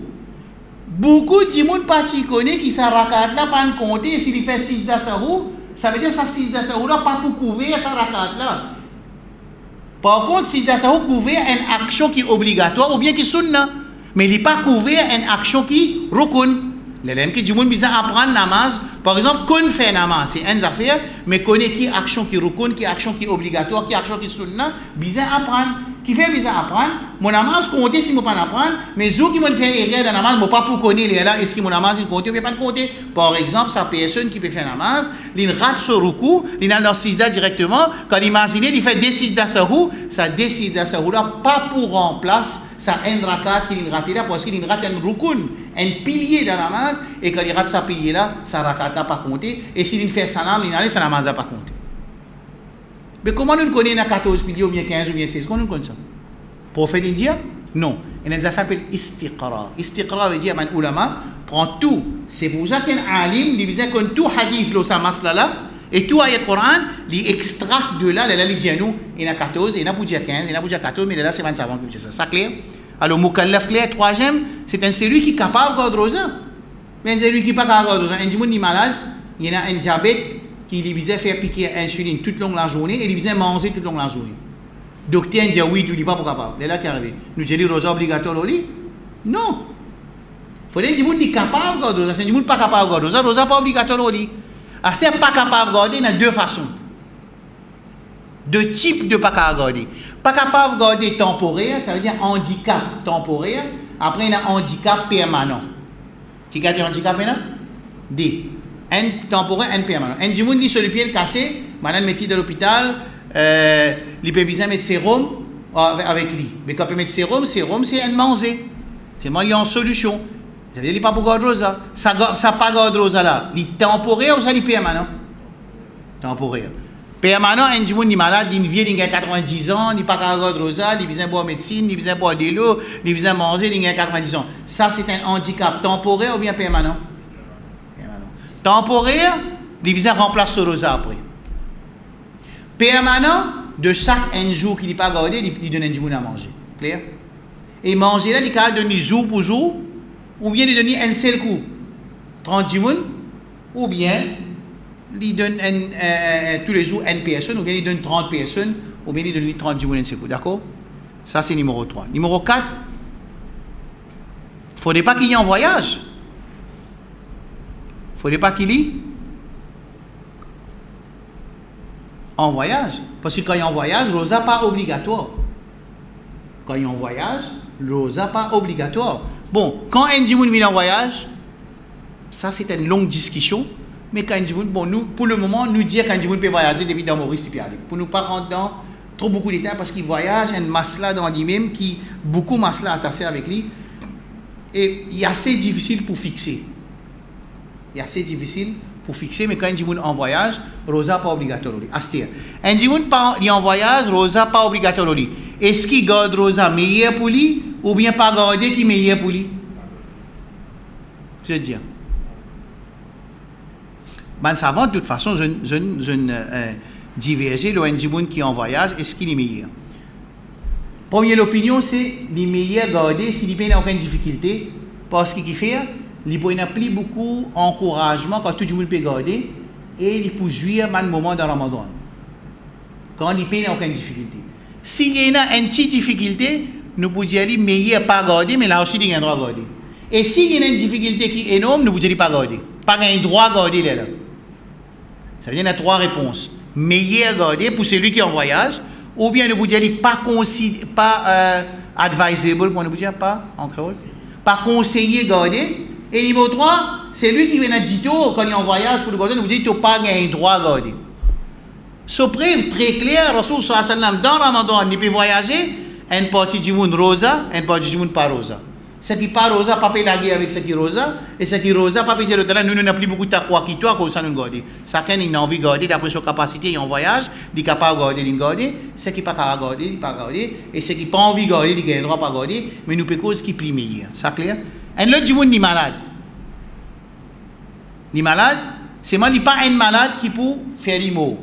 beaucoup de monde pas tu connais qui sa rakat là pas compter s'il fait 6 dasahu ça veut dire ça 6 dasahu là pas pour couvrir sa rakat là par contre si dasahu couvrir une action qui est obligatoire ou bien qui est sunna mais il n'est pas couvrir une action qui rukun les mêmes qui du monde besoin apprendre namaz par exemple qu'on fait namaz c'est une affaire mais connaît qui action qui rukun qui action qui obligatoire qui action qui sunna besoin apprendre qui fait besoin apprendre mon namaz compter si moi pas apprendre mais ceux qui me fait erreur dans namaz moi pas pour connaître là est-ce que mon namaz il compte ou pas compter par exemple sa personne qui peut faire namaz il rate ce ruku il a dans sijda directement quand imaginer il fait des sijda sahu ça des sijda sahu là pas pour remplacer ça un rakat qu'il rate là parce qu'il rate un rukun un pilier dans namaz et quand il rate sa pilier là ça rakat pas compter et s'il fait salam il allait sa namaz pas compter. Mais comment nous connaissons 14 piliers ou bien 15 ou bien 16 comment nous connaissons ça prophète indien non il y a des affaires appellent istiqra istiqra veut dire man ulama prend tout c'est pour ça qu'un alim il disait que tout hadith là ça masla là et tout ayat Coran il extracte de là il dit nous il y a 14 il y en a pour dire 15 il y en a pour dire 14 mais là c'est 25 avant que je ça ça clair alors mukallaf clair troisième c'est un celui qui est capable de garder rosa mais celui qui n'est pas capable de garder rosa un monde est malade il y en a un diabète qui lui disait faire piquer insuline toute longue la journée et il disait manger toute longue la journée docteur dit oui tu dis pas pour capable c'est là qui arrive nous dit rosa obligatoire au lit non faut dire du monde est capable de garder rosa c'est du monde pas capable de garder rosa rosa pas obligatoire au lit ah c'est pas capable de garder il y a deux façons deux types de pas capable de garder temporaire ça veut dire handicap temporaire après il y a handicap permanent qui garde handicap maintenant D un temporaire un permanent un du monde qui sur le pied cassé madame metti dans l'hôpital il peut besoin mettre sérum avec lui mais quand il peut mettre sérum c'est un manger c'est moi il y a une solution ça veut dire il pas pour garder rosa ça pas garder rosa là il temporaire ou ça il permanent temporaire permanent un du monde est malade il vient il a 90 ans il pas garder rosa il besoin boire médecine il besoin boire de l'eau il besoin manger il a 90 ans ça c'est un handicap temporaire ou bien permanent temporaire il besoin remplacer le rosa après permanent de chaque un jour qu'il n'est pas gardé il donne un jour à manger clair et manger là il peut donner jour pour jour ou bien il donne un seul coup 30 jours ou bien il donne tous les jours une personne ou bien il donne 30 personnes ou bien il donne 30 jours un seul coup d'accord ça c'est numéro 3 numéro 4 il ne faudrait pas qu'il y ait en voyage il ne faudrait pas qu'il y En voyage. Parce que quand il y a en voyage, rosa pas obligatoire. Quand il y a en voyage, rosa pas obligatoire. Bon, quand un dimoun vient en voyage, ça c'est une longue discussion. Mais quand un dimoun, bon, nous, pour le moment, nous dire qu'un dimoun peut voyager depuis dans Maurice, il peut aller. Pour nous pas rentrer dans trop beaucoup de détails parce qu'il voyage, un masla dans lui-même qui beaucoup masla attaché avec lui. Et il est assez difficile pour fixer. Il est assez difficile pour fixer, mais quand un dimoun en voyage, rosa pas obligatoire. Astir. Un dimoun en voyage, rosa pas obligatoire. Est-ce qu'il garde rosa meilleur pour lui ou bien pas garder qui meilleur pour lui? Je veux dire. Ben, savant, de toute façon, je ne diverge. Le dimoun qui en voyage, est-ce qu'il est meilleur? Première opinion, c'est les meilleurs garder s'il n'y a aucune difficulté. Parce qu'il fait, il n'y a plus beaucoup d'encouragement quand tout le monde peut garder et il peut jouir à un moment dans le Ramadan. Quand il n'y a aucune difficulté. S'il y a une petite difficulté, nous pouvons dire que meilleur pas garder, mais là aussi il y a un droit à garder. Et s'il y a une difficulté qui est énorme, nous pouvons dire pas garder. Pas un droit à garder là. Ça veut dire qu'il y a trois réponses. Meilleur garder pour celui qui est en voyage, ou bien nous pouvons dire pas advisable, nous pouvons dire pas conseiller garder. Et niveau 3, c'est lui qui vient à dire quand il est en voyage pour le garder, nous pouvons dire qu'il n'a pas un droit à garder. Ce preuve très clair, Rasoul sallallahu alayhi wa sallam, dans Ramadan, il peut voyager, une partie du monde rosa, une partie du monde pas rosa. Ce qui pas rosa, pas peut laguer avec ce qui rosa, et ce qui rosa, pas peut dire nous n'avons plus beaucoup de taqwa qui toi, comme ça nous garder. Chacun a envie de garder d'après sa capacité, il est en voyage, il est capable de garder, il garder, ce qui pas capable de garder, il pas garder, et ce qui pas envie de garder, il a le droit pas garder, mais nous peut cause qui plie meilleur. Ça clair? Et l'autre du monde est malade. Il est malade, c'est moi, il n'est pas un malade qui peut faire les mots.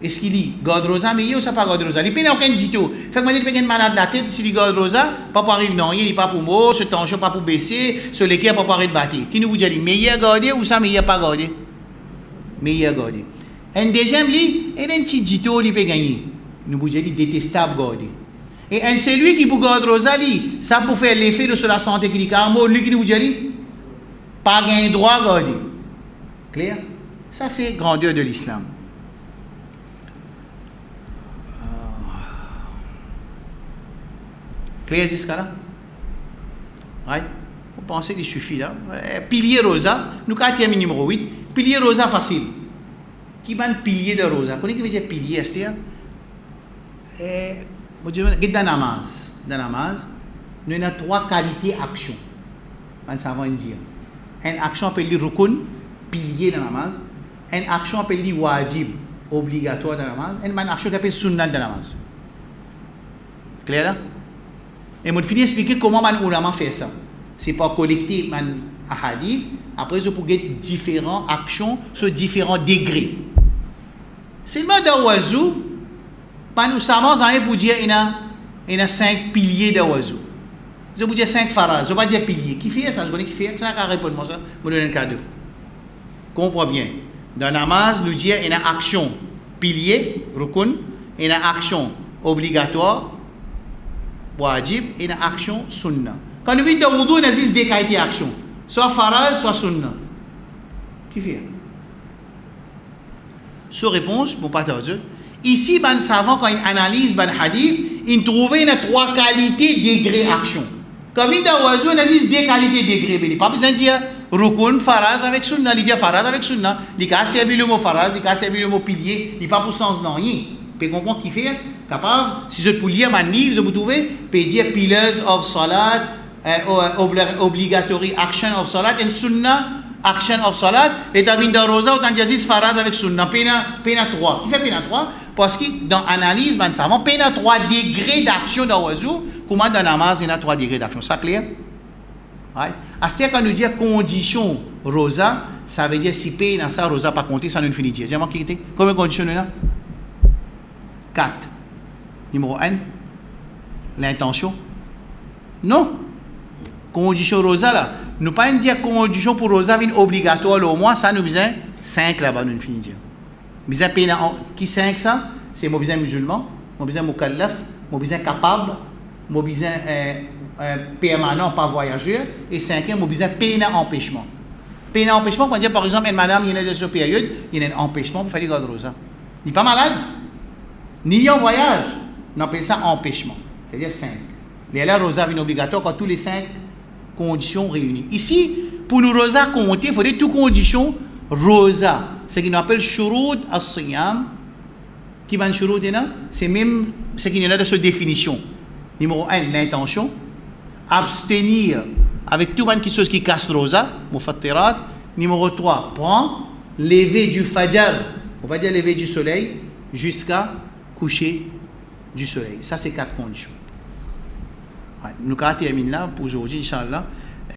Est-ce qu'il dit, garde rosa meilleur ou ça pas garde rosa? Il n'y a aucun dito. Fait que moi, il y a un malade de la tête, s'il garde rosa, pas pour arriver, non, il n'est pas pour moi, ce tension pas pour baisser, ce l'équerre pas pour arrêter de battre. Qui nous dit, meilleur garder ou ça meilleur pas garder? Meilleur garder. Un deuxième, il y a un petit dito, il peut gagner. Nous vous dit, détestable garder. Et un celui qui peut garder rosa, ça pour faire l'effet de sur la santé qui dit, car lui qui nous dit, pas gain droit à garder. Clair? Ça, c'est grandeur de l'islam. Clair jusqu'à là? Ouais. Vous pensez qu'il suffit là? Pilier rosa, nous avons numéro 8. Pilier rosa facile. Qui va le pilier de rosa? Vous connaissez ce que veut dire pilier? C'est-à-dire? Dans namaz. Dans namaz, nous avons 3 qualités d'action. On savant dire. Une action appelée rukun, pilier dans namaz. Une action appelée wajib, obligatoire dans namaz. Une action appelée sunnah dans namaz. Clair là? Et je vais expliquer comment les ulama fait ça. Ce n'est pas collecter les hadiths, après je peux get différentes actions sur différents degrés. Seulement dans l'oiseau, nous savons pour dire qu'il y a 5 piliers de l'oiseau. Je vous dire 5 phrases, je ne vais pas dire piliers. Qui fait ça? Je connais qui fait ça? Ça répondre moi ça, je vous donne un cadeau. Comprends bien. Dans namaz, nous disons qu'il y a une action pilier, rukun, il y a une action obligatoire, wajib, et une action sunnah. Quand nous venons de wudu, il existe des qualités d'actions. Soit faraz, soit sunnah. Qui fait? Sur réponse, pour pas te dire. Ici, ben savant quand il analyse ben hadith, il trouve une 3 qualités degré action. Quand il vient d'oiseau, il existe des qualités degré. Il n'y a pas besoin de dire rukun, faraz avec sunnah. Il dit faraz avec sunnah. Il n'y a pas servi le mot faraz, il n'y a pas servi le mot pilier. Il n'y a pas pour sens non. Vous pouvez comprendre qui fait? Capable, si je peux lire mon livre, vous pouvez dire pillars of salat, obligatory action of salat, et sunnah action of salat, et David Rosa, autant dire faraz avec sunnah, pena 3. Qui fait pena 3? Parce que dans l'analyse, nous savons pena 3 degrés d'action dans l'oiseau, comment dans la namaz, il y a 3 degrés d'action. Ça clair? Ouais. C'est-à-dire quand nous disons condition rosa, ça veut dire si pena ça, rosa pas compter, ça nous finit. C'est vraiment qui était? Combien de conditions nous avons? 4. Numéro 1, l'intention. Non. Condition rosa là. Nous pas dire condition pour rosa vient obligatoire au moins, ça nous besoin 5 là-bas, nous finit dire. Besoin qui 5 ça? C'est mon besoin musulman, mon besoin mukallaf, mon besoin capable, mon besoin permanent, pas voyageur, et 5e, mon besoin peine empêchement. Peine empêchement, on dire par exemple, une madame, il y a de cette période, il y a un empêchement pour faire les gardes rosa. ni pas malade, ni en voyage. On appelle ça empêchement. C'est-à-dire 5. Les rosa viennent obligatoire quand tous les 5 conditions réunies. Ici, pour nous rosa compter, il faudrait toutes conditions rosa. Ce qu'on appelle shurut as-siyam. Qui va en shurut, c'est même ce qu'il y a dans cette définition. Numéro 1, l'intention. Abstenir avec tout quelque chose qui casse rosa, mufattirat. Numéro 3, prends lever du fajr, on va dire lever du soleil, jusqu'à coucher du soleil. Ça, c'est 4 conditions. Ouais, nous allons terminer là pour aujourd'hui, Inch'Allah.